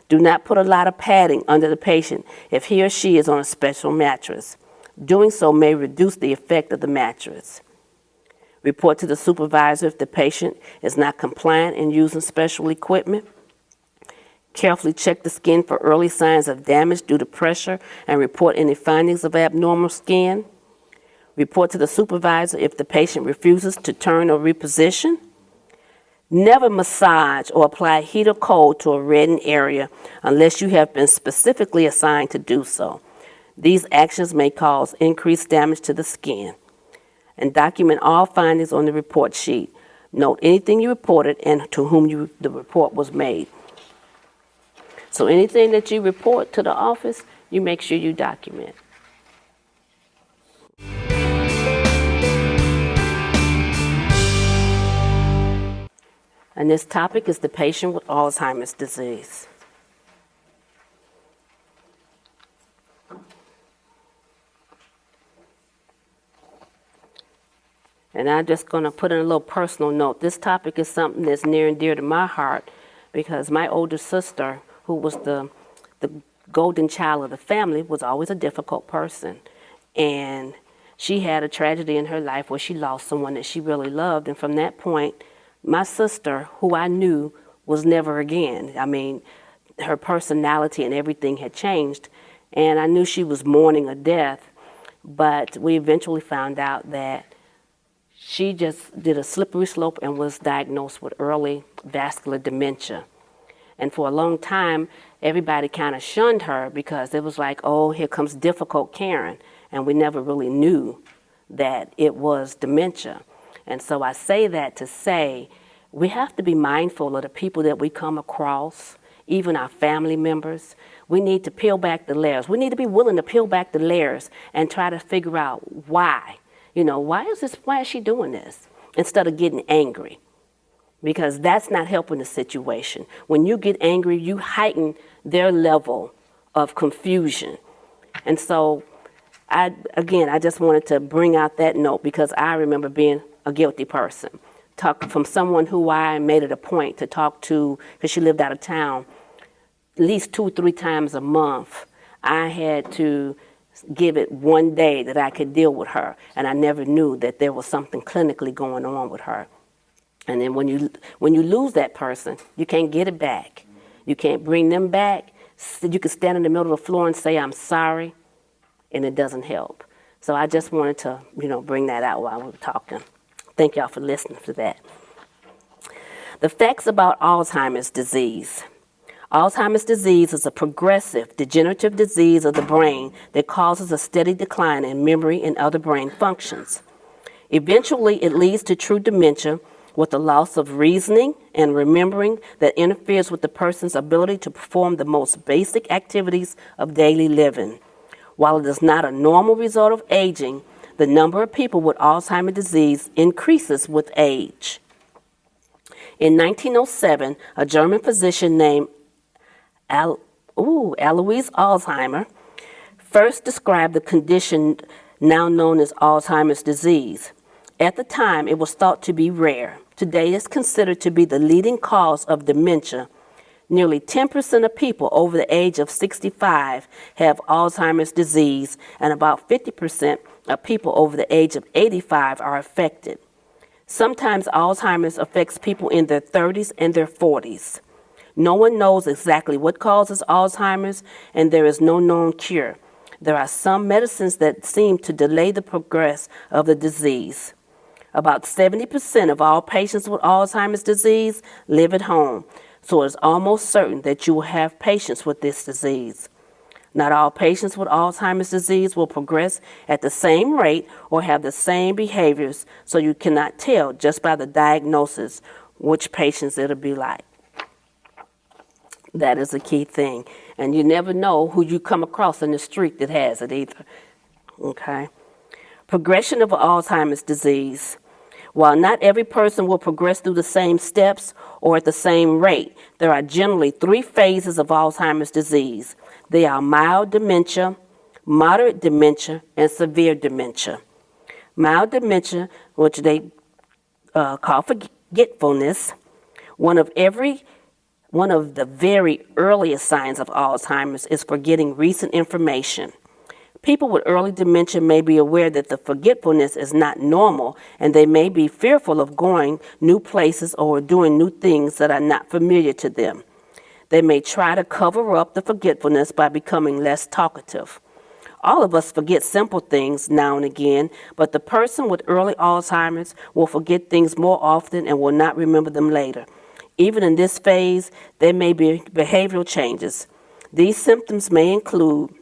Do not put a lot of padding under the patient if he or she is on a special mattress. Doing so may reduce the effect of the mattress. Report to the supervisor if the patient is not compliant in using special equipment. Carefully check the skin for early signs of damage due to pressure and report any findings of abnormal skin. Report to the supervisor if the patient refuses to turn or reposition. Never massage or apply heat or cold to a reddened area unless you have been specifically assigned to do so. These actions may cause increased damage to the skin. And document all findings on the report sheet. Note anything you reported and to whom the report was made. So anything that you report to the office, you make sure you document. And this topic is the patient with Alzheimer's disease. And I'm just going to put in a little personal note. This topic is something that's near and dear to my heart because my older sister, who was the golden child of the family, was always a difficult person. And she had a tragedy in her life where she lost someone that she really loved. And from that point, my sister, who I knew, was never again. I mean, her personality and everything had changed. And I knew she was mourning a death. But we eventually found out that she just did a slippery slope and was diagnosed with early vascular dementia. And for a long time, everybody kind of shunned her because it was like, oh, here comes difficult Karen. And we never really knew that it was dementia. And so I say that to say we have to be mindful of the people that we come across, even our family members. We need to peel back the layers. We need to be willing to peel back the layers and try to figure out why. You know, why is she doing this? Instead of getting angry. Because that's not helping the situation. When you get angry, you heighten their level of confusion. And so, I just wanted to bring out that note because I remember being a guilty person. Talk from someone who I made it a point to talk to, because she lived out of town, at least 2 or 3 times a month. I had to give it one day that I could deal with her, and I never knew that there was something clinically going on with her. And then when you lose that person, you can't get it back. You can't bring them back. You can stand in the middle of the floor and say, I'm sorry, and it doesn't help. So I just wanted to, bring that out while we were talking. Thank y'all for listening to that. The facts about Alzheimer's disease. Alzheimer's disease is a progressive, degenerative disease of the brain that causes a steady decline in memory and other brain functions. Eventually, it leads to true dementia with a loss of reasoning and remembering that interferes with the person's ability to perform the most basic activities of daily living. While it is not a normal result of aging, the number of people with Alzheimer's disease increases with age. In 1907, a German physician named Alois Alzheimer first described the condition now known as Alzheimer's disease. At the time, it was thought to be rare. Today, it's considered to be the leading cause of dementia. Nearly 10% of people over the age of 65 have Alzheimer's disease, and about 50% of people over the age of 85 are affected. Sometimes Alzheimer's affects people in their 30s and their 40s. No one knows exactly what causes Alzheimer's, and there is no known cure. There are some medicines that seem to delay the progress of the disease. About 70% of all patients with Alzheimer's disease live at home, so it's almost certain that you will have patients with this disease. Not all patients with Alzheimer's disease will progress at the same rate or have the same behaviors, so you cannot tell just by the diagnosis which patients it'll be like. That is a key thing. And you never know who you come across in the street that has it either. Okay? Progression of Alzheimer's disease. While not every person will progress through the same steps or at the same rate, there are generally 3 phases of Alzheimer's disease. They are mild dementia, moderate dementia, and severe dementia. Mild dementia, which they call forgetfulness, one of the very earliest signs of Alzheimer's is forgetting recent information. People with early dementia may be aware that the forgetfulness is not normal, and they may be fearful of going new places or doing new things that are not familiar to them. They may try to cover up the forgetfulness by becoming less talkative. All of us forget simple things now and again, but the person with early Alzheimer's will forget things more often and will not remember them later. Even in this phase, there may be behavioral changes. These symptoms may include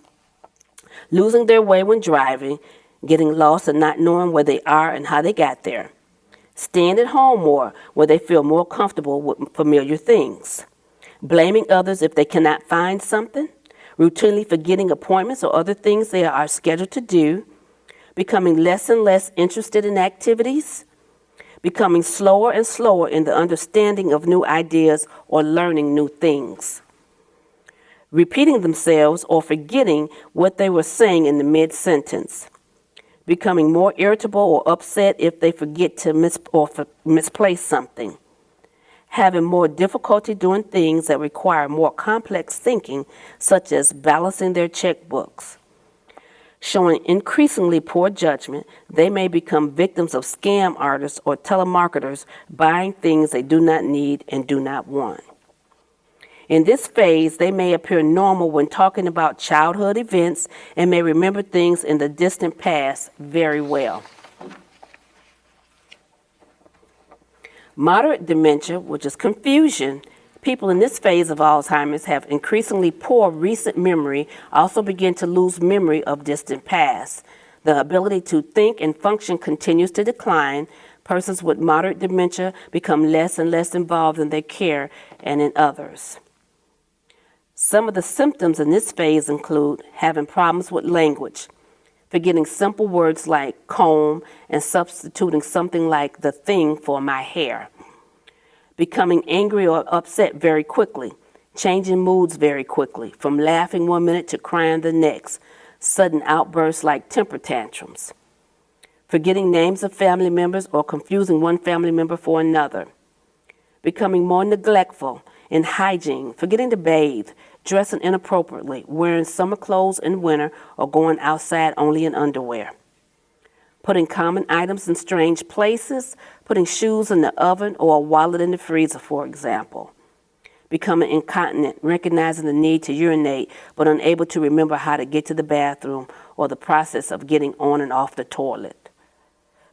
losing their way when driving, getting lost and not knowing where they are and how they got there, staying at home more where they feel more comfortable with familiar things, blaming others if they cannot find something, routinely forgetting appointments or other things they are scheduled to do, becoming less and less interested in activities, becoming slower and slower in the understanding of new ideas or learning new things, repeating themselves or forgetting what they were saying in the mid-sentence, becoming more irritable or upset if they forget to misplace something, having more difficulty doing things that require more complex thinking, such as balancing their checkbooks. Showing increasingly poor judgment, they may become victims of scam artists or telemarketers buying things they do not need and do not want. In this phase, they may appear normal when talking about childhood events and may remember things in the distant past very well. Moderate dementia, which is confusion, people in this phase of Alzheimer's have increasingly poor recent memory, also begin to lose memory of distant past. The ability to think and function continues to decline. Persons with moderate dementia become less and less involved in their care and in others. Some of the symptoms in this phase include having problems with language, forgetting simple words like comb and substituting something like the thing for my hair, becoming angry or upset very quickly, changing moods very quickly, from laughing one minute to crying the next, sudden outbursts like temper tantrums, forgetting names of family members or confusing one family member for another, becoming more neglectful in hygiene, forgetting to bathe, dressing inappropriately, wearing summer clothes in winter, or going outside only in underwear, putting common items in strange places, putting shoes in the oven or a wallet in the freezer, for example, becoming incontinent, recognizing the need to urinate, but unable to remember how to get to the bathroom or the process of getting on and off the toilet,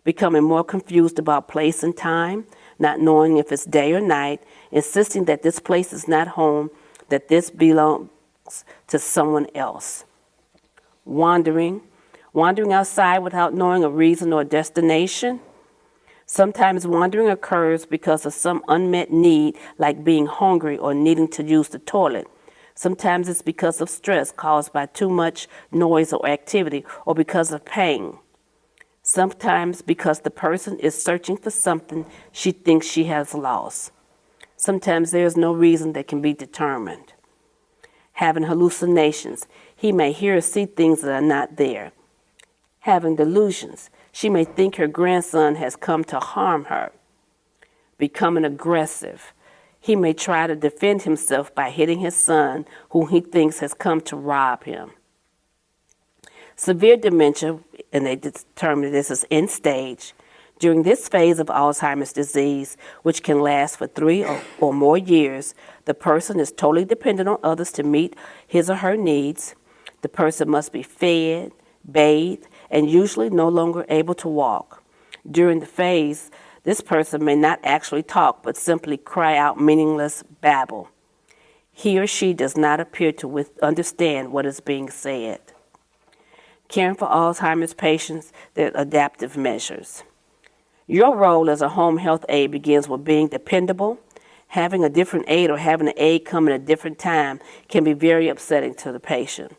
becoming more confused about place and time, not knowing if it's day or night, insisting that this place is not home, that this belongs to someone else, wandering outside without knowing a reason or destination. Sometimes wandering occurs because of some unmet need, like being hungry or needing to use the toilet. Sometimes it's because of stress caused by too much noise or activity, or because of pain. Sometimes because the person is searching for something she thinks she has lost. Sometimes there is no reason that can be determined. Having hallucinations. He may hear or see things that are not there. Having delusions. She may think her grandson has come to harm her. Becoming aggressive. He may try to defend himself by hitting his son, who he thinks has come to rob him. Severe dementia, and they determine this as end stage. During this phase of Alzheimer's disease, which can last for 3 or more years, the person is totally dependent on others to meet his or her needs. The person must be fed, bathed, and usually no longer able to walk. During the phase, this person may not actually talk, but simply cry out meaningless babble. He or she does not appear to understand what is being said. Caring for Alzheimer's patients, there are adaptive measures. Your role as a home health aide begins with being dependable. Having a different aide or having an aide come at a different time can be very upsetting to the patient.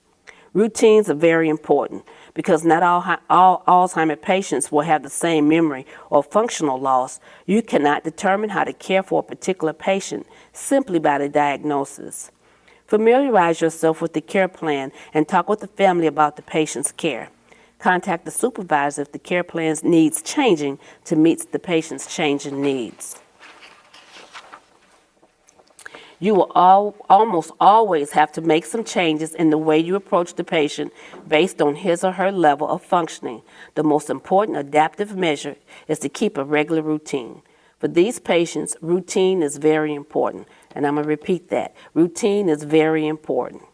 Routines are very important because not all Alzheimer's patients will have the same memory or functional loss. You cannot determine how to care for a particular patient simply by the diagnosis. Familiarize yourself with the care plan and talk with the family about the patient's care. Contact the supervisor if the care plan's needs changing to meet the patient's changing needs. You will almost always have to make some changes in the way you approach the patient based on his or her level of functioning. The most important adaptive measure is to keep a regular routine. For these patients, routine is very important. And I'm going to repeat that. Routine is very important.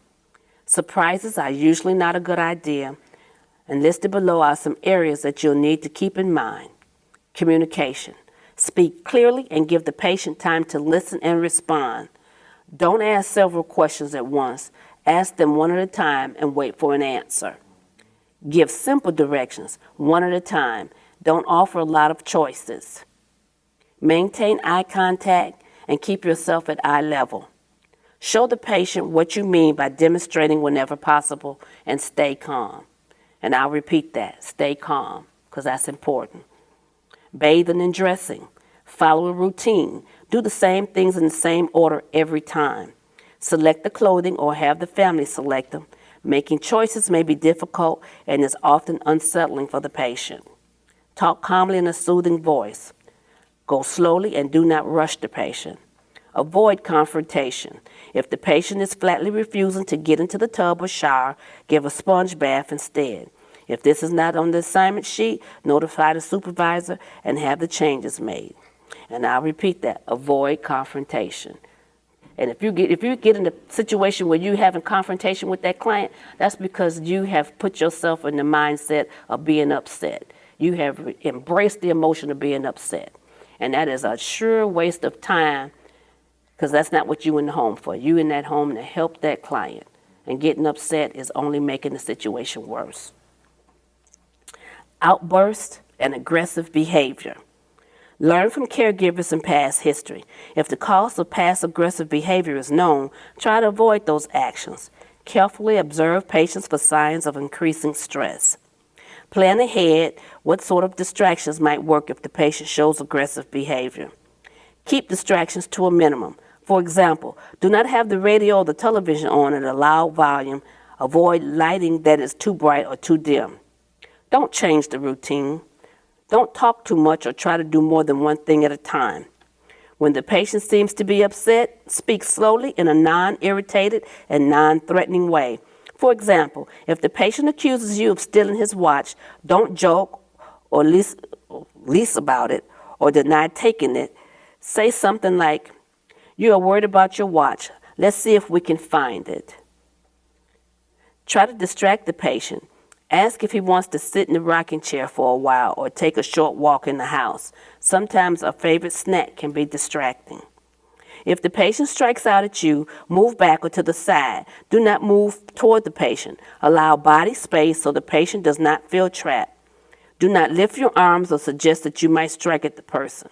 Surprises are usually not a good idea. And listed below are some areas that you'll need to keep in mind. Communication. Speak clearly and give the patient time to listen and respond. Don't ask several questions at once. Ask them one at a time and wait for an answer. Give simple directions, one at a time. Don't offer a lot of choices. Maintain eye contact and keep yourself at eye level. Show the patient what you mean by demonstrating whenever possible and stay calm. And I'll repeat that, stay calm, because that's important. Bathing and dressing. Follow a routine. Do the same things in the same order every time. Select the clothing or have the family select them. Making choices may be difficult and is often unsettling for the patient. Talk calmly in a soothing voice. Go slowly and do not rush the patient. Avoid confrontation. If the patient is flatly refusing to get into the tub or shower, give a sponge bath instead. If this is not on the assignment sheet, notify the supervisor and have the changes made. And I'll repeat that, avoid confrontation. And if you get in a situation where you're having confrontation with that client, that's because you have put yourself in the mindset of being upset. You have embraced the emotion of being upset. And that is a sure waste of time, because that's not what you're in the home for. You in that home to help that client. And getting upset is only making the situation worse. Outbursts and aggressive behavior. Learn from caregivers and past history. If the cause of past aggressive behavior is known, try to avoid those actions. Carefully observe patients for signs of increasing stress. Plan ahead what sort of distractions might work if the patient shows aggressive behavior. Keep distractions to a minimum. For example, do not have the radio or the television on at a loud volume. Avoid lighting that is too bright or too dim. Don't change the routine. Don't talk too much or try to do more than one thing at a time. When the patient seems to be upset, speak slowly in a non-irritated and non-threatening way. For example, if the patient accuses you of stealing his watch, don't joke or lease about it or deny taking it. Say something like, "You are worried about your watch. Let's see if we can find it." Try to distract the patient. Ask if he wants to sit in the rocking chair for a while or take a short walk in the house. Sometimes a favorite snack can be distracting. If the patient strikes out at you, move back or to the side. Do not move toward the patient. Allow body space so the patient does not feel trapped. Do not lift your arms or suggest that you might strike at the person.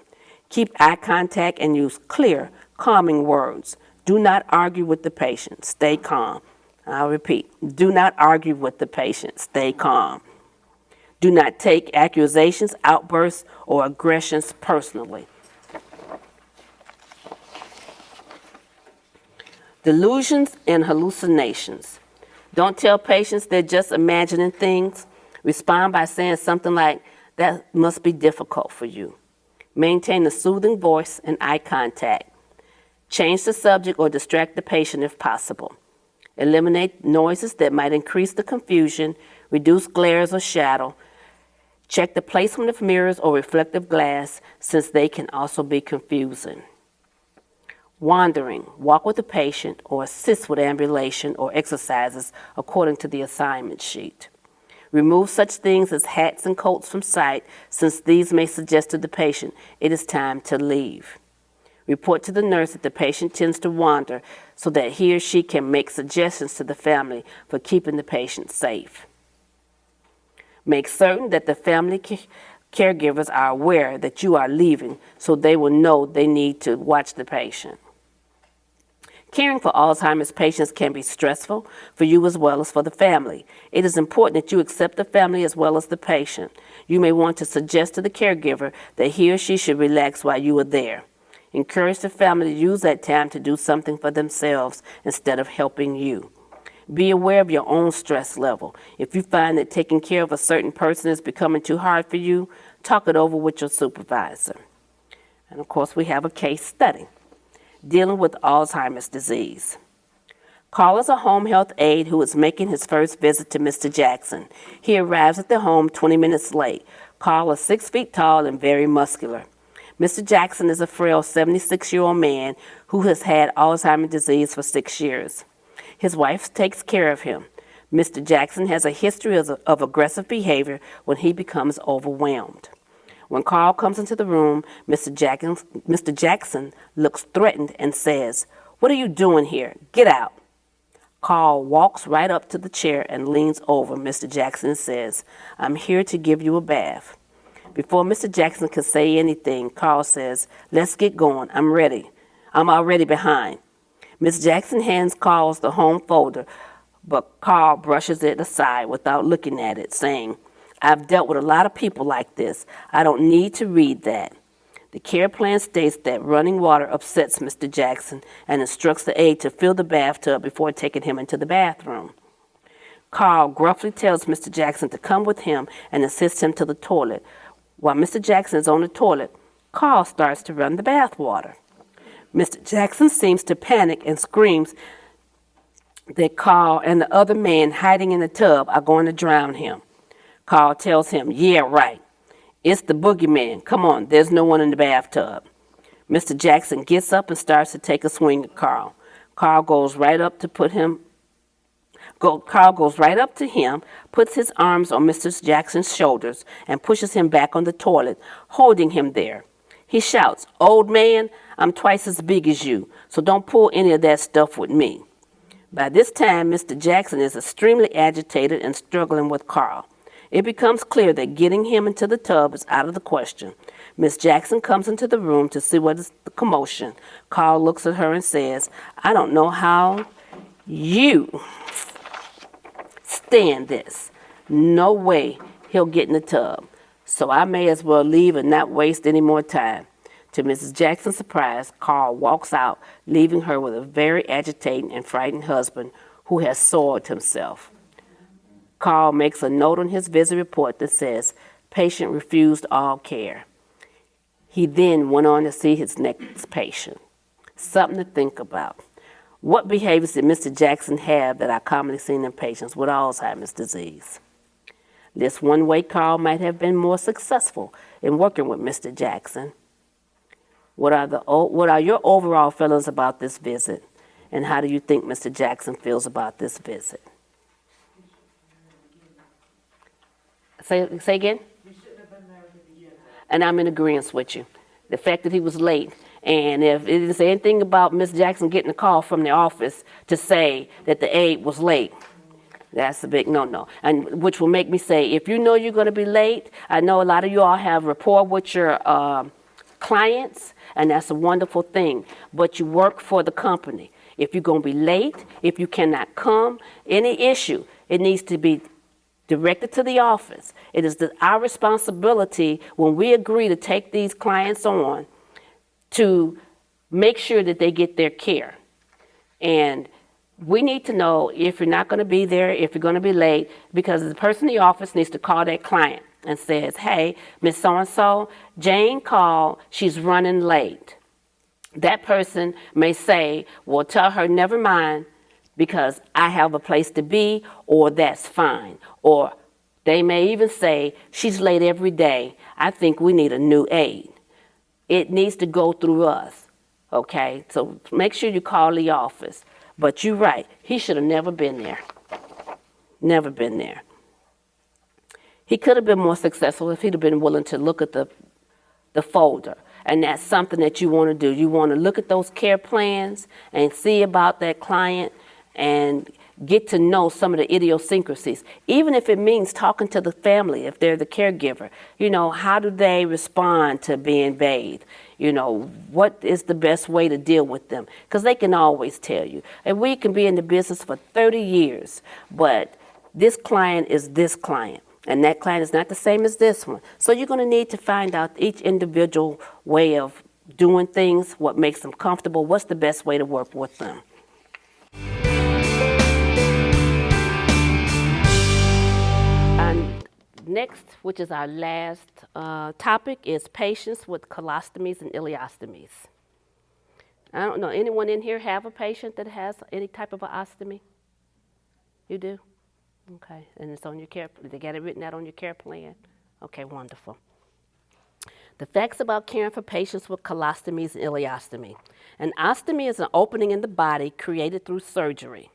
Keep eye contact and use clear, calming words. Do not argue with the patient. Stay calm. I'll repeat, do not argue with the patient. Stay calm. Do not take accusations, outbursts, or aggressions personally. Delusions and hallucinations. Don't tell patients they're just imagining things. Respond by saying something like, "That must be difficult for you." Maintain a soothing voice and eye contact. Change the subject or distract the patient if possible. Eliminate noises that might increase the confusion, reduce glares or shadow. Check the placement of mirrors or reflective glass, since they can also be confusing. Wandering. Walk with the patient or assist with ambulation or exercises according to the assignment sheet. Remove such things as hats and coats from sight, since these may suggest to the patient it is time to leave. Report to the nurse if the patient tends to wander so that he or she can make suggestions to the family for keeping the patient safe. Make certain that the family caregivers are aware that you are leaving so they will know they need to watch the patient. Caring for Alzheimer's patients can be stressful for you as well as for the family. It is important that you accept the family as well as the patient. You may want to suggest to the caregiver that he or she should relax while you are there. Encourage the family to use that time to do something for themselves instead of helping you. Be aware of your own stress level. If you find that taking care of a certain person is becoming too hard for you, talk it over with your supervisor. And of course, we have a case study dealing with Alzheimer's disease. Carl is a home health aide who is making his first visit to Mr. Jackson. He arrives at the home 20 minutes late. Carl is 6 feet tall and very muscular. Mr. Jackson is a frail 76-year-old man who has had Alzheimer's disease for 6 years. His wife takes care of him. Mr. Jackson has a history of aggressive behavior when he becomes overwhelmed. When Carl comes into the room, Mr. Jackson looks threatened and says, "What are you doing here? Get out." Carl walks right up to the chair and leans over Mr. Jackson and says, "I'm here to give you a bath." Before Mr. Jackson can say anything, Carl says, "Let's get going. I'm ready. I'm already behind." Ms. Jackson hands Carl the home folder, but Carl brushes it aside without looking at it, saying, "I've dealt with a lot of people like this. I don't need to read that." The care plan states that running water upsets Mr. Jackson and instructs the aide to fill the bathtub before taking him into the bathroom. Carl gruffly tells Mr. Jackson to come with him and assist him to the toilet. While Mr. Jackson is on the toilet, Carl starts to run the bath water. Mr. Jackson seems to panic and screams that Carl and the other man hiding in the tub are going to drown him. Carl tells him, "Yeah, right. It's the boogeyman. Come on, there's no one in the bathtub." Mr. Jackson gets up and starts to take a swing at Carl. Carl goes right up to him, puts his arms on Mr. Jackson's shoulders, and pushes him back on the toilet, holding him there. He shouts, "Old man, I'm twice as big as you, so don't pull any of that stuff with me." By this time, Mr. Jackson is extremely agitated and struggling with Carl. It becomes clear that getting him into the tub is out of the question. Miss Jackson comes into the room to see what is the commotion. Carl looks at her and says, "I don't know how you stand this. No way he'll get in the tub. So I may as well leave and not waste any more time." To Mrs. Jackson's surprise, Carl walks out, leaving her with a very agitated and frightened husband who has soiled himself. Carl makes a note on his visit report that says, "Patient refused all care." He then went on to see his next patient. Something to think about. What behaviors did Mr. Jackson have that are commonly seen in patients with Alzheimer's disease? This one way Carl might have been more successful in working with Mr. Jackson. What are your overall feelings about this visit? And how do you think Mr. Jackson feels about this visit? Say again? You shouldn't have been there at the beginning. And I'm in agreement with you. The fact that he was late, and if it didn't say anything about Miss Jackson getting a call from the office to say that the aide was late, that's a big no-no. And which will make me say, if you know you're going to be late, I know a lot of you all have rapport with your clients, and that's a wonderful thing. But you work for the company. If you're going to be late, if you cannot come, any issue, it needs to be directed to the office. It is our responsibility when we agree to take these clients on to make sure that they get their care. And we need to know if you're not going to be there, if you're going to be late, because the person in the office needs to call that client and says, "Hey, Miss So-and-so, Jane called, she's running late." That person may say, "Well, tell her, never mind, because I have a place to be," or "That's fine." Or they may even say, "She's late every day. I think we need a new aide." It needs to go through us, okay? So make sure you call the office. But you're right, he should have never been there. Never been there. He could have been more successful if he'd have been willing to look at the folder And that's something that you want to do. You want to look at those care plans and see about that client and get to know some of the idiosyncrasies, even if it means talking to the family, if they're the caregiver. You know, how do they respond to being bathed? You know, what is the best way to deal with them? Because they can always tell you. And we can be in the business for 30 years, but this client is this client, and that client is not the same as this one. So you're going to need to find out each individual way of doing things, what makes them comfortable, what's the best way to work with them. Next, which is our last topic, is patients with colostomies and ileostomies. I don't know, anyone in here have a patient that has any type of an ostomy? You do? Okay, and it's on your care, they got it written out on your care plan? Okay, wonderful. The facts about caring for patients with colostomies and ileostomy. An ostomy is an opening in the body created through surgery.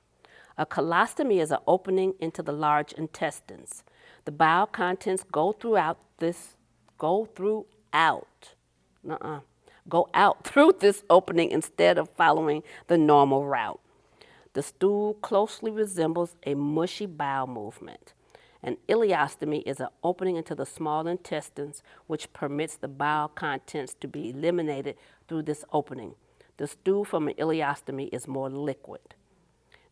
A colostomy is an opening into the large intestines. The bowel contents go out through this opening instead of following the normal route. The stool closely resembles a mushy bowel movement. An ileostomy is an opening into the small intestines which permits the bowel contents to be eliminated through this opening. The stool from an ileostomy is more liquid.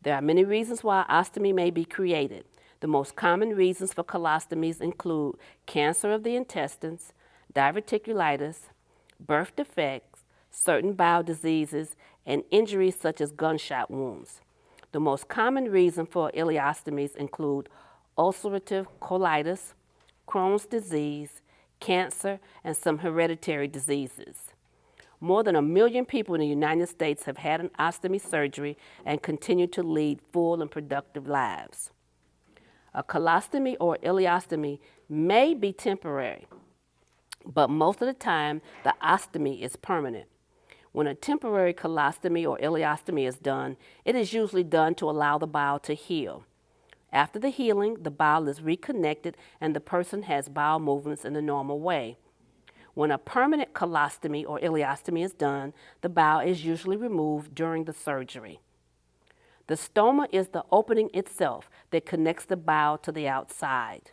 There are many reasons why ostomy may be created. The most common reasons for colostomies include cancer of the intestines, diverticulitis, birth defects, certain bowel diseases, and injuries such as gunshot wounds. The most common reason for ileostomies include ulcerative colitis, Crohn's disease, cancer, and some hereditary diseases. More than 1 million people in the United States have had an ostomy surgery and continue to lead full and productive lives. A colostomy or ileostomy may be temporary, but most of the time the ostomy is permanent. When a temporary colostomy or ileostomy is done, it is usually done to allow the bowel to heal. After the healing, the bowel is reconnected and the person has bowel movements in the normal way. When a permanent colostomy or ileostomy is done, the bowel is usually removed during the surgery. The stoma is the opening itself that connects the bowel to the outside.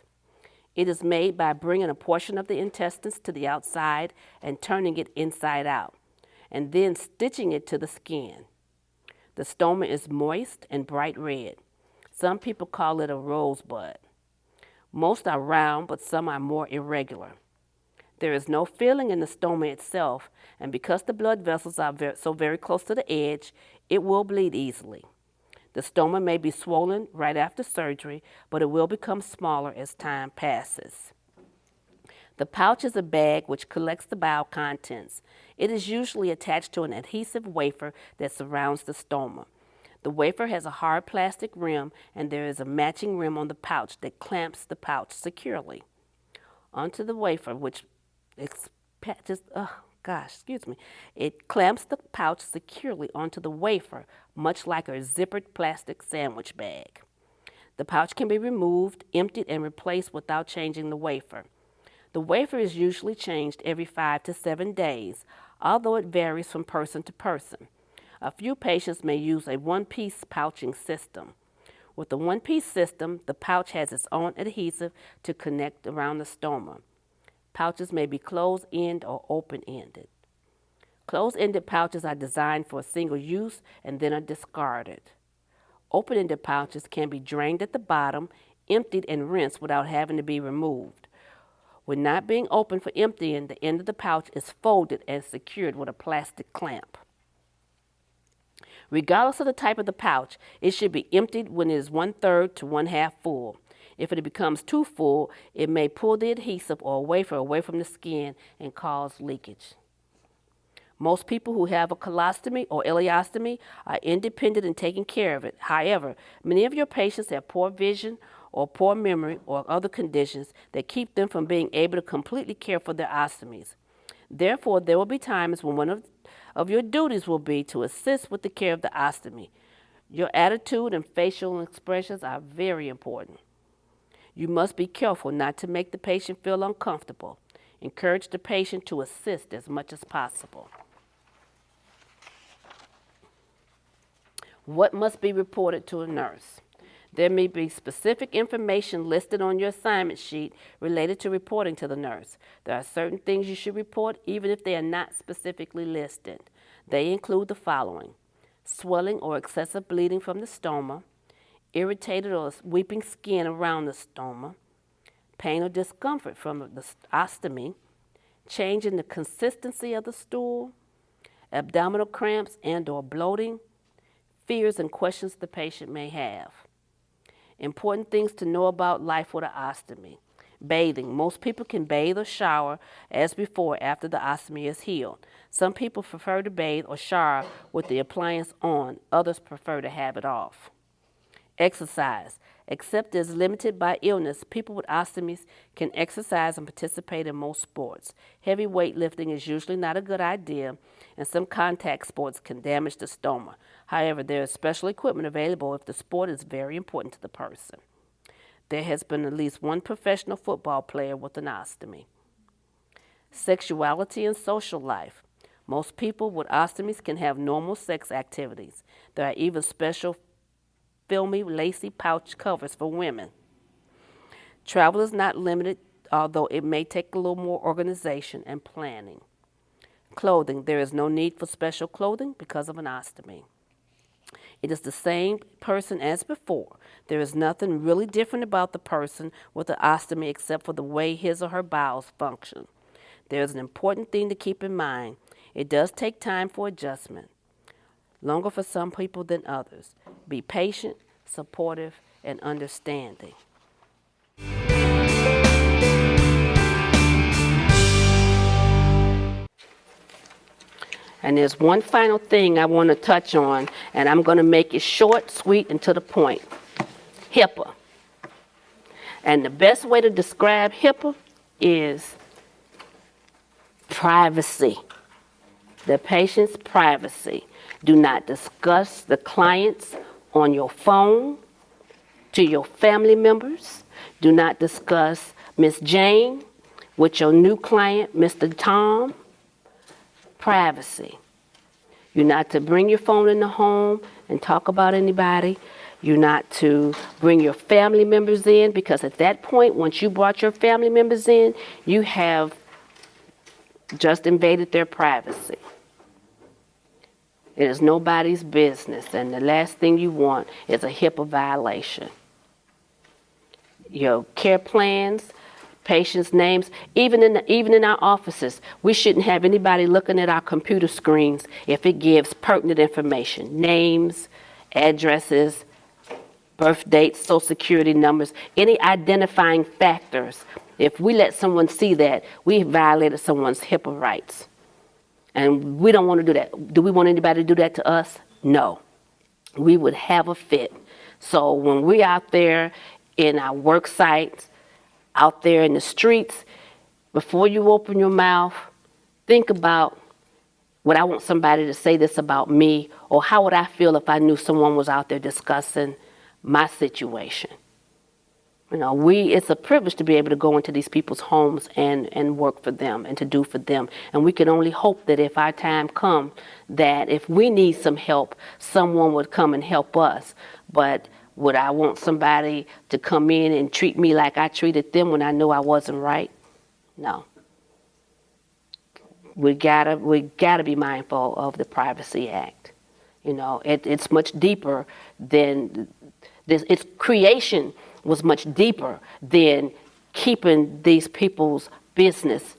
It is made by bringing a portion of the intestines to the outside and turning it inside out, and then stitching it to the skin. The stoma is moist and bright red. Some people call it a rosebud. Most are round, but some are more irregular. There is no filling in the stoma itself, and because the blood vessels are so very close to the edge, it will bleed easily. The stoma may be swollen right after surgery, but it will become smaller as time passes. The pouch is a bag which collects the bowel contents. It is usually attached to an adhesive wafer that surrounds the stoma. The wafer has a hard plastic rim, and there is a matching rim on the pouch that clamps the pouch securely onto the wafer, which it clamps the pouch securely onto the wafer, much like a zippered plastic sandwich bag. The pouch can be removed, emptied, and replaced without changing the wafer. The wafer is usually changed every 5 to 7 days, although it varies from person to person. A few patients may use a one-piece pouching system. With the one-piece system, the pouch has its own adhesive to connect around the stoma. Pouches may be closed-end or open-ended. Closed-ended pouches are designed for a single use and then are discarded. Open-ended pouches can be drained at the bottom, emptied, and rinsed without having to be removed. When not being opened for emptying, the end of the pouch is folded and secured with a plastic clamp. Regardless of the type of the pouch, it should be emptied when it is 1/3 to 1/2 full. If it becomes too full, it may pull the adhesive or wafer away from the skin and cause leakage. Most people who have a colostomy or ileostomy are independent in taking care of it. However, many of your patients have poor vision or poor memory or other conditions that keep them from being able to completely care for their ostomies. Therefore, there will be times when one of your duties will be to assist with the care of the ostomy. Your attitude and facial expressions are very important. You must be careful not to make the patient feel uncomfortable. Encourage the patient to assist as much as possible. What must be reported to a nurse? There may be specific information listed on your assignment sheet related to reporting to the nurse. There are certain things you should report even if they are not specifically listed. They include the following: swelling or excessive bleeding from the stoma, irritated or weeping skin around the stoma, pain or discomfort from the ostomy, change in the consistency of the stool, abdominal cramps and or bloating, fears and questions the patient may have. Important things to know about life with an ostomy. Bathing. Most people can bathe or shower as before after the ostomy is healed. Some people prefer to bathe or shower with the appliance on. Others prefer to have it off. Exercise. Except as limited by illness, people with ostomies can exercise and participate in most sports. Heavy weightlifting is usually not a good idea, and some contact sports can damage the stoma. However, there is special equipment available if the sport is very important to the person. There has been at least one professional football player with an ostomy. Sexuality and social life. Most people with ostomies can have normal sex activities. There are even special filmy, lacy pouch covers for women. Travel is not limited, although it may take a little more organization and planning. Clothing. There is no need for special clothing because of an ostomy. It is the same person as before. There is nothing really different about the person with an ostomy except for the way his or her bowels function. There is an important thing to keep in mind. It does take time for adjustment, longer for some people than others. Be patient, supportive, and understanding. And there's one final thing I want to touch on, and I'm going to make it short, sweet, and to the point. HIPAA. And the best way to describe HIPAA is privacy. The patient's privacy. Do not discuss the clients on your phone to your family members. Do not discuss Miss Jane with your new client, Mr. Tom. Privacy. You're not to bring your phone in the home and talk about anybody. You're not to bring your family members in, because at that point, once you brought your family members in, you have just invaded their privacy. It is nobody's business, and the last thing you want is a HIPAA violation. Your care plans, patients' names, even in our offices, we shouldn't have anybody looking at our computer screens if it gives pertinent information, names, addresses, birth dates, social security numbers, any identifying factors. If we let someone see that, we violated someone's HIPAA rights. And we don't want to do that. Do we want anybody to do that to us? No. We would have a fit. So when we're out there in our work sites, out there in the streets, before you open your mouth, think about, would I want somebody to say this about me, or how would I feel if I knew someone was out there discussing my situation? You know, it's a privilege to be able to go into these people's homes and work for them and to do for them. And we can only hope that if our time comes, that if we need some help, someone would come and help us. But would I want somebody to come in and treat me like I treated them when I know I wasn't right? No. We gotta be mindful of the Privacy Act. You know, it's much deeper than this. Its creation was much deeper than keeping these people's business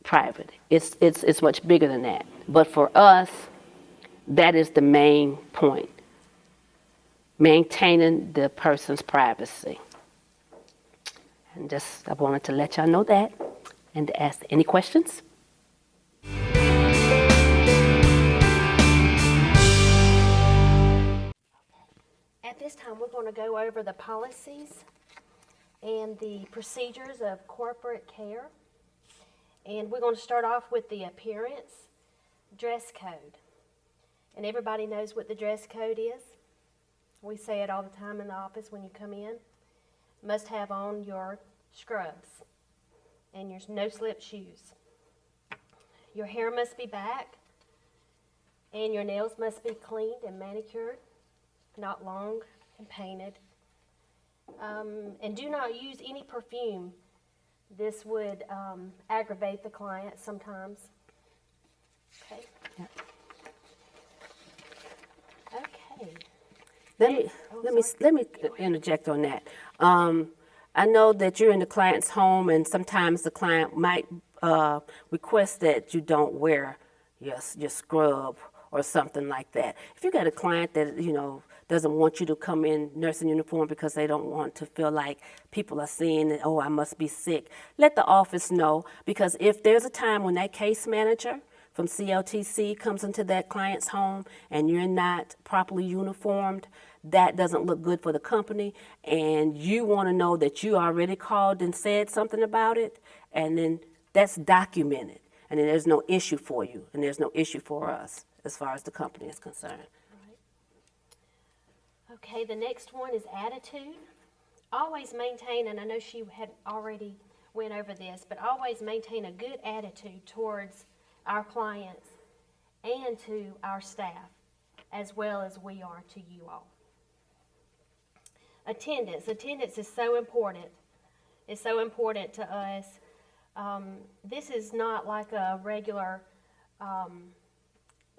private. It's much bigger than that. But for us, that is the main point. Maintaining the person's privacy. And I wanted to let y'all know that and to ask any questions. At this time, we're going to go over the policies and the procedures of corporate care. And we're going to start off with the appearance dress code. And everybody knows what the dress code is. We say it all the time in the office when you come in. Must have on your scrubs. and your no-slip shoes. Your hair must be back, and your nails must be cleaned and manicured, not long and painted. And do not use any perfume. This would aggravate the client sometimes. Okay. Okay. Let me interject on that. I know that you're in the client's home, and sometimes the client might request that you don't wear your scrub or something like that. If you got a client that doesn't want you to come in nursing uniform because they don't want to feel like people are seeing that, oh, I must be sick, let the office know, because if there's a time when that case manager from CLTC comes into that client's home and you're not properly uniformed, that doesn't look good for the company, and you want to know that you already called and said something about it, and then that's documented, and then there's no issue for you, and there's no issue for us as far as the company is concerned. Okay, the next one is attitude. Always maintain, and I know she had already went over this, but always maintain a good attitude towards our clients and to our staff, as well as we are to you all. Attendance. Attendance is so important. It's so important to us. This is not like a regular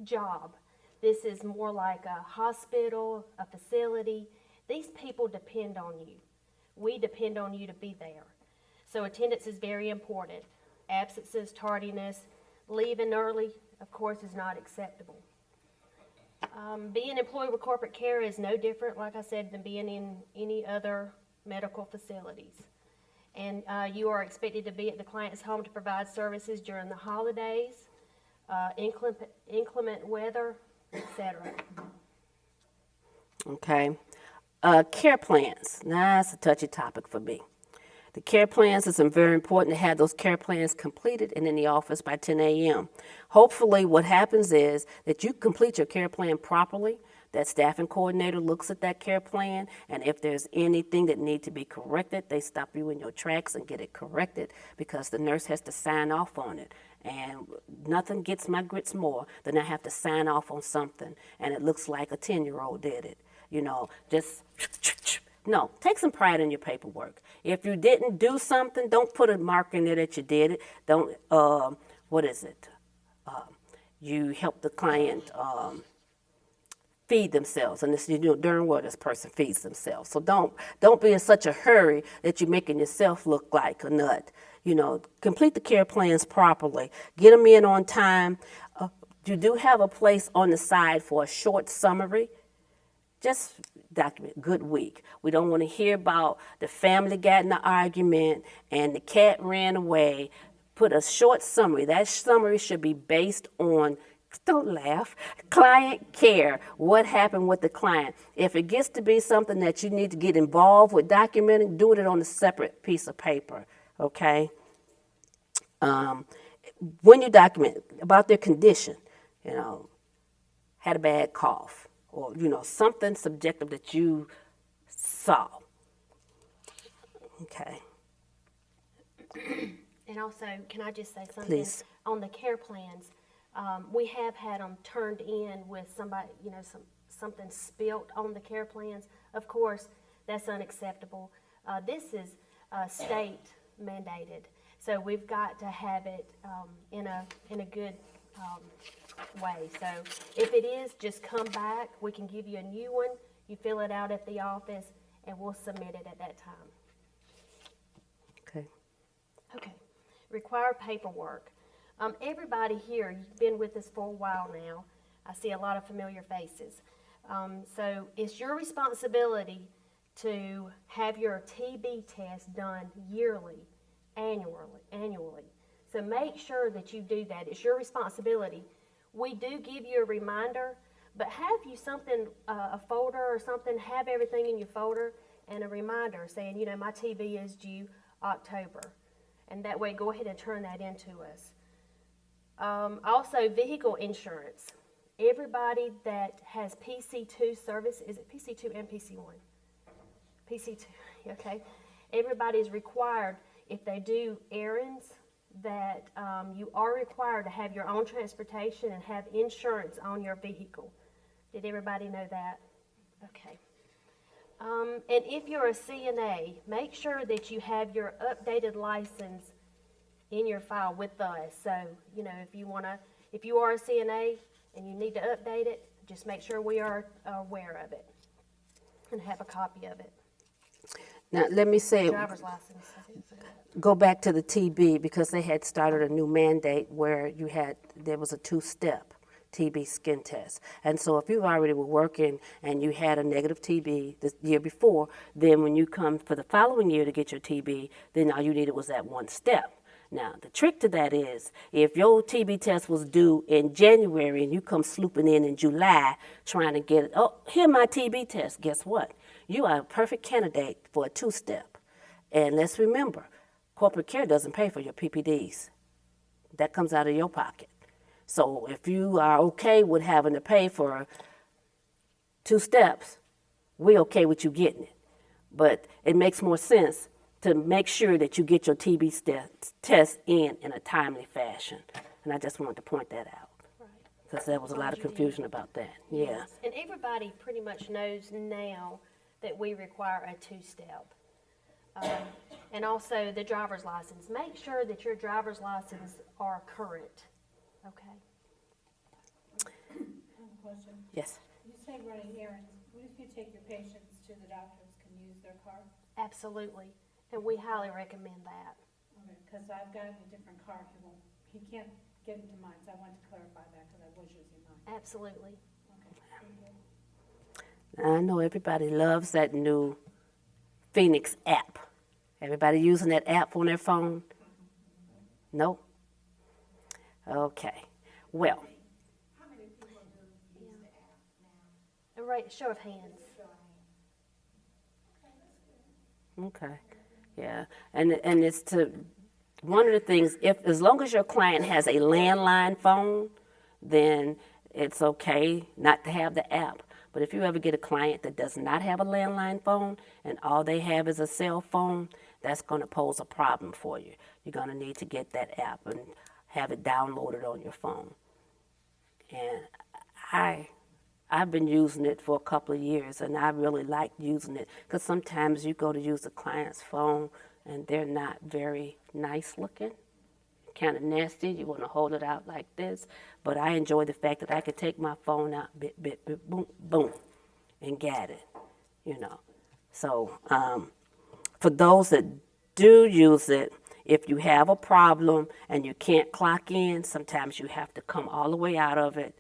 job. This is more like a hospital, a facility. These people depend on you. We depend on you to be there. So attendance is very important. Absences, tardiness, leaving early, of course, is not acceptable. Being employed with corporate care is no different, like I said, than being in any other medical facilities. And you are expected to be at the client's home to provide services during the holidays, inclement weather, etc. Okay. Care plans. Now, that's a touchy topic for me. The care plans, it's very important to have those care plans completed and in the office by 10 a.m. Hopefully what happens is that you complete your care plan properly, that staffing coordinator looks at that care plan, and if there's anything that needs to be corrected, they stop you in your tracks and get it corrected, because the nurse has to sign off on it. And nothing gets my grits more than I have to sign off on something and it looks like a 10-year-old did it. No, take some pride in your paperwork. If you didn't do something, don't put a mark in there that you did it. Don't, you help the client feed themselves, and this, darn well this person feeds themselves. So don't be in such a hurry that you're making yourself look like a nut. Complete the care plans properly. Get them in on time. You do have a place on the side for a short summary. Just document good week. We don't want to hear about the family got in an argument and the cat ran away. Put a short summary. That summary should be based on, don't laugh, client care. What happened with the client? If it gets to be something that you need to get involved with documenting, do it on a separate piece of paper, okay? When you document about their condition, had a bad cough, or, something subjective that you saw. Okay. And also, can I just say something? Please. On the care plans, we have had them turned in with somebody, something spilt on the care plans. Of course, that's unacceptable. This is state mandated, so we've got to have it in a good way. So if it is, just come back. We can give you a new one. You fill it out at the office, and we'll submit it at that time. Okay. Okay. Required paperwork. Everybody here, you've been with us for a while now. I see a lot of familiar faces. So it's your responsibility to have your TB test done yearly, annually. So make sure that you do that. It's your responsibility. We do give you a reminder, but have you something, a folder or something, have everything in your folder and a reminder saying, my TB is due October. And that way, go ahead and turn that into us. Also, vehicle insurance. Everybody that has PC2 service, is it PC2 and PC1? PC2, okay. Everybody is required, if they do errands, that you are required to have your own transportation and have insurance on your vehicle. Did everybody know that? Okay. And if you're a CNA, make sure that you have your updated license in your file with us. So, you know, if you are a CNA and you need to update it, just make sure we are aware of it and have a copy of it. Now, let me say, Driver's license. go back to the TB, because they had started a new mandate where there was a two-step TB skin test. And so if you already were working and you had a negative TB the year before, then when you come for the following year to get your TB, then all you needed was that one step. Now, the trick to that is, if your TB test was due in January and you come slooping in July trying to get it, oh, here my TB test, guess what? You are a perfect candidate for a two-step. And let's remember, corporate care doesn't pay for your PPDs. That comes out of your pocket. So if you are okay with having to pay for two steps, we're okay with you getting it. But it makes more sense to make sure that you get your TB test in a timely fashion. And I just wanted to point that out, because there was a lot of confusion about that. Yeah. Yes. And everybody pretty much knows now that we require a two-step. And also the driver's license. Make sure that your driver's license are current. Okay. I have a question. Yes. You say running errands. What if you take your patients to the doctors, can use their car? Absolutely. And we highly recommend that. Okay, because I've got a different car. He can't get into mine, so I wanted to clarify that because I was using mine. Absolutely. Okay, thank you. I know everybody loves that new Phoenix app. Everybody using that app on their phone? No? Okay. Well, A right show of hands. okay. Yeah. And it's one of the things, as long as your client has a landline phone, then it's okay not to have the app. But if you ever get a client that does not have a landline phone and all they have is a cell phone, that's going to pose a problem for you. You're going to need to get that app and have it downloaded on your phone. And I've been using it for a couple of years, and I really like using it, because sometimes you go to use a client's phone and they're not very nice looking, kind of nasty. You want to hold it out like this. But I enjoy the fact that I can take my phone out, bit, bit, bit, boom, boom, and get it, you know. So for those that do use it, if you have a problem and you can't clock in, sometimes you have to come all the way out of it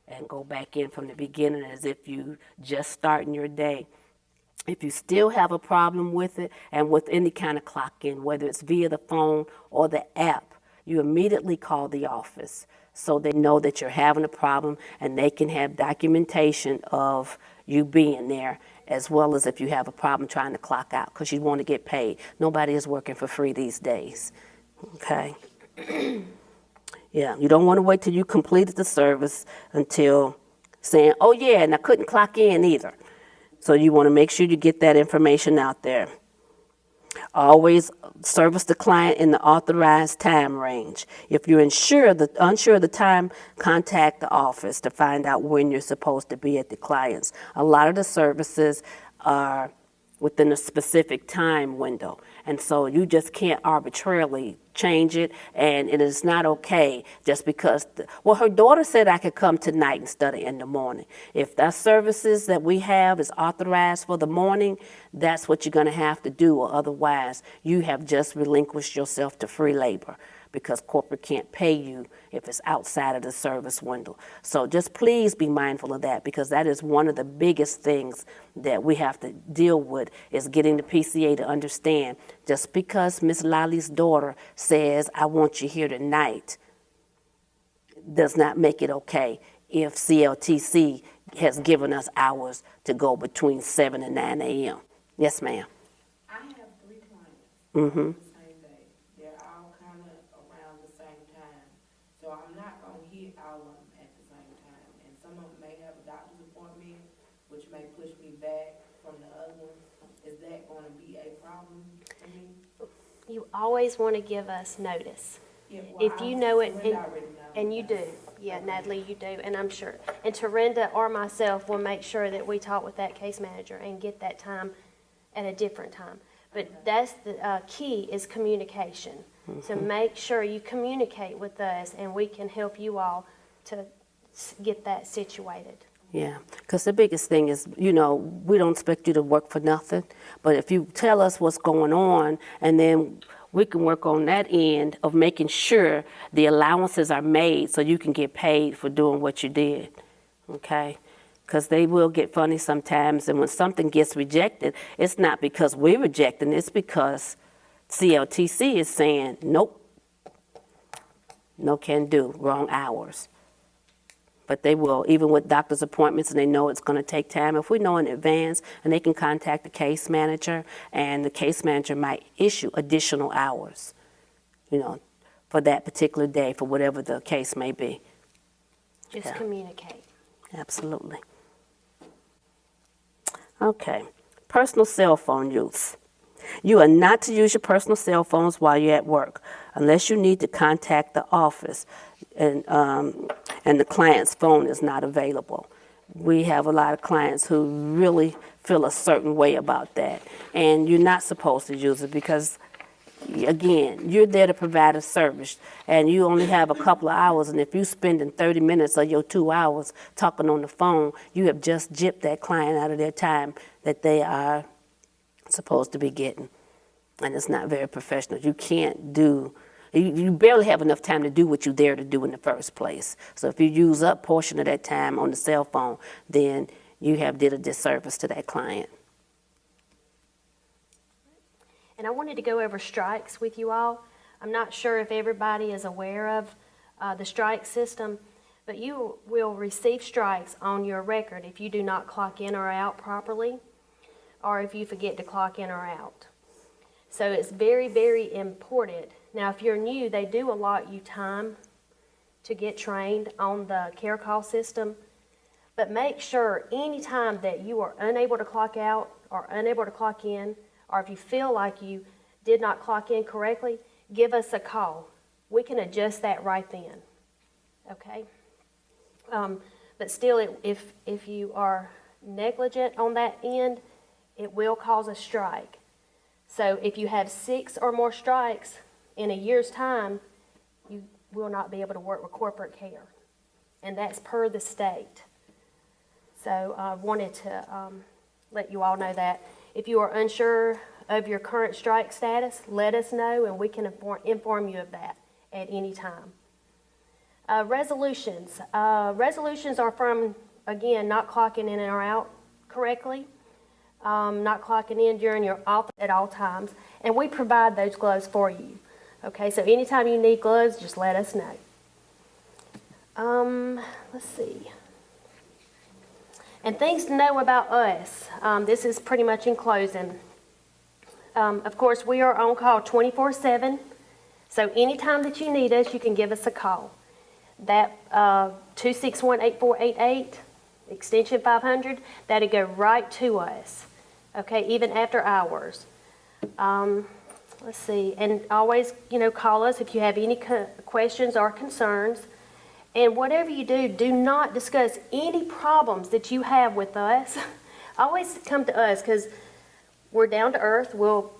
and go back in from the beginning as if you just starting your day. If you still have a problem with it and with any kind of clock in, whether it's via the phone or the app, you immediately call the office so they know that you're having a problem, and they can have documentation of you being there, as well as if you have a problem trying to clock out, because you want to get paid. Nobody is working for free these days, okay? Yeah, you don't want to wait till you completed the service until saying, oh yeah, and I couldn't clock in either. So you want to make sure you get that information out there. Always service the client in the authorized time range. If you're unsure of the time, contact the office to find out when you're supposed to be at the clients. A lot of the services are within a specific time window, and so you just can't arbitrarily change it, and it is not okay just because, her daughter said I could come tonight instead of in the morning. If that services that we have is authorized for the morning, that's what you're going to have to do, or otherwise you have just relinquished yourself to free labor, because corporate can't pay you if it's outside of the service window. So just please be mindful of that, because that is one of the biggest things that we have to deal with, is getting the PCA to understand, just because Miss Lolly's daughter says, I want you here tonight, does not make it okay if CLTC has given us hours to go between 7 and 9 a.m. Yes, ma'am. I have 3 clients. Mm-hmm. The same day. They're all kind of around the same time. So I'm not going to hit all of them at the same time. And some of them may have a doctor's appointment, which may push me back from the other ones. Is that going to be a problem for me? You always want to give us notice. Yeah, If you know it, Linda already knows. and you do, yeah, Natalie, you do, and I'm sure. And Terenda or myself will make sure that we talk with that case manager and get that time at a different time. But that's the key is communication. So make sure you communicate with us, and we can help you all to get that situated. Yeah, because the biggest thing is, you know, we don't expect you to work for nothing, but if you tell us what's going on, and then we can work on that end of making sure the allowances are made so you can get paid for doing what you did, okay? Because they will get funny sometimes, and when something gets rejected, it's not because we're rejecting, it's because CLTC is saying, nope, no can do, wrong hours. But they will, even with doctor's appointments, and they know it's going to take time. If we know in advance, and they can contact the case manager, and the case manager might issue additional hours, you know, for that particular day, for whatever the case may be. Just Yeah. communicate. Absolutely. Okay, personal cell phone use. You are not to use your personal cell phones while you're at work, unless you need to contact the office and the client's phone is not available. We have a lot of clients who really feel a certain way about that, and you're not supposed to use it because, again, you're there to provide a service, and you only have a couple of hours, and if you're spending 30 minutes of your 2 hours talking on the phone, you have just gypped that client out of their time that they are supposed to be getting, and it's not very professional. You can't do, you barely have enough time to do what you're there to do in the first place. So if you use up a portion of that time on the cell phone, then you have did a disservice to that client. And I wanted to go over strikes with you all. I'm not sure if everybody is aware of the strike system, but you will receive strikes on your record if you do not clock in or out properly, or if you forget to clock in or out. So it's very, very important. Now, if you're new, they do allot you time to get trained on the care call system, but make sure any time that you are unable to clock out or unable to clock in, or if you feel like you did not clock in correctly, give us a call. We can adjust that right then, okay? But still, if you are negligent on that end, it will cause a strike. So if you have 6 or more strikes in a year's time, you will not be able to work with corporate care. And that's per the state. So I wanted to let you all know that. If you are unsure of your current strike status, let us know and we can inform you of that at any time. Resolutions. Resolutions are from, again, not clocking in or out correctly. Not clocking in during your office at all times, and we provide those gloves for you. Okay, so anytime you need gloves, just let us know. Let's see. And things to know about us. This is pretty much in closing. Of course, we are on call 24/7, so anytime that you need us, you can give us a call. That 261-8488, extension 500, that'll go right to us. Okay, even after hours. Let's see, and always, call us if you have any questions or concerns. And whatever you do, do not discuss any problems that you have with us. Always come to us because we're down to earth. We'll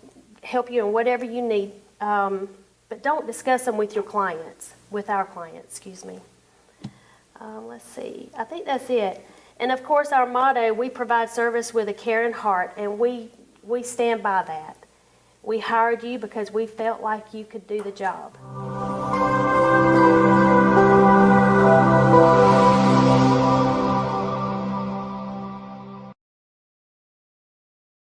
help you in whatever you need. But don't discuss them with your clients, with our clients, excuse me. Let's see, I think that's it. And of course, our motto, we provide service with a caring heart, and we stand by that. We hired you because we felt like you could do the job.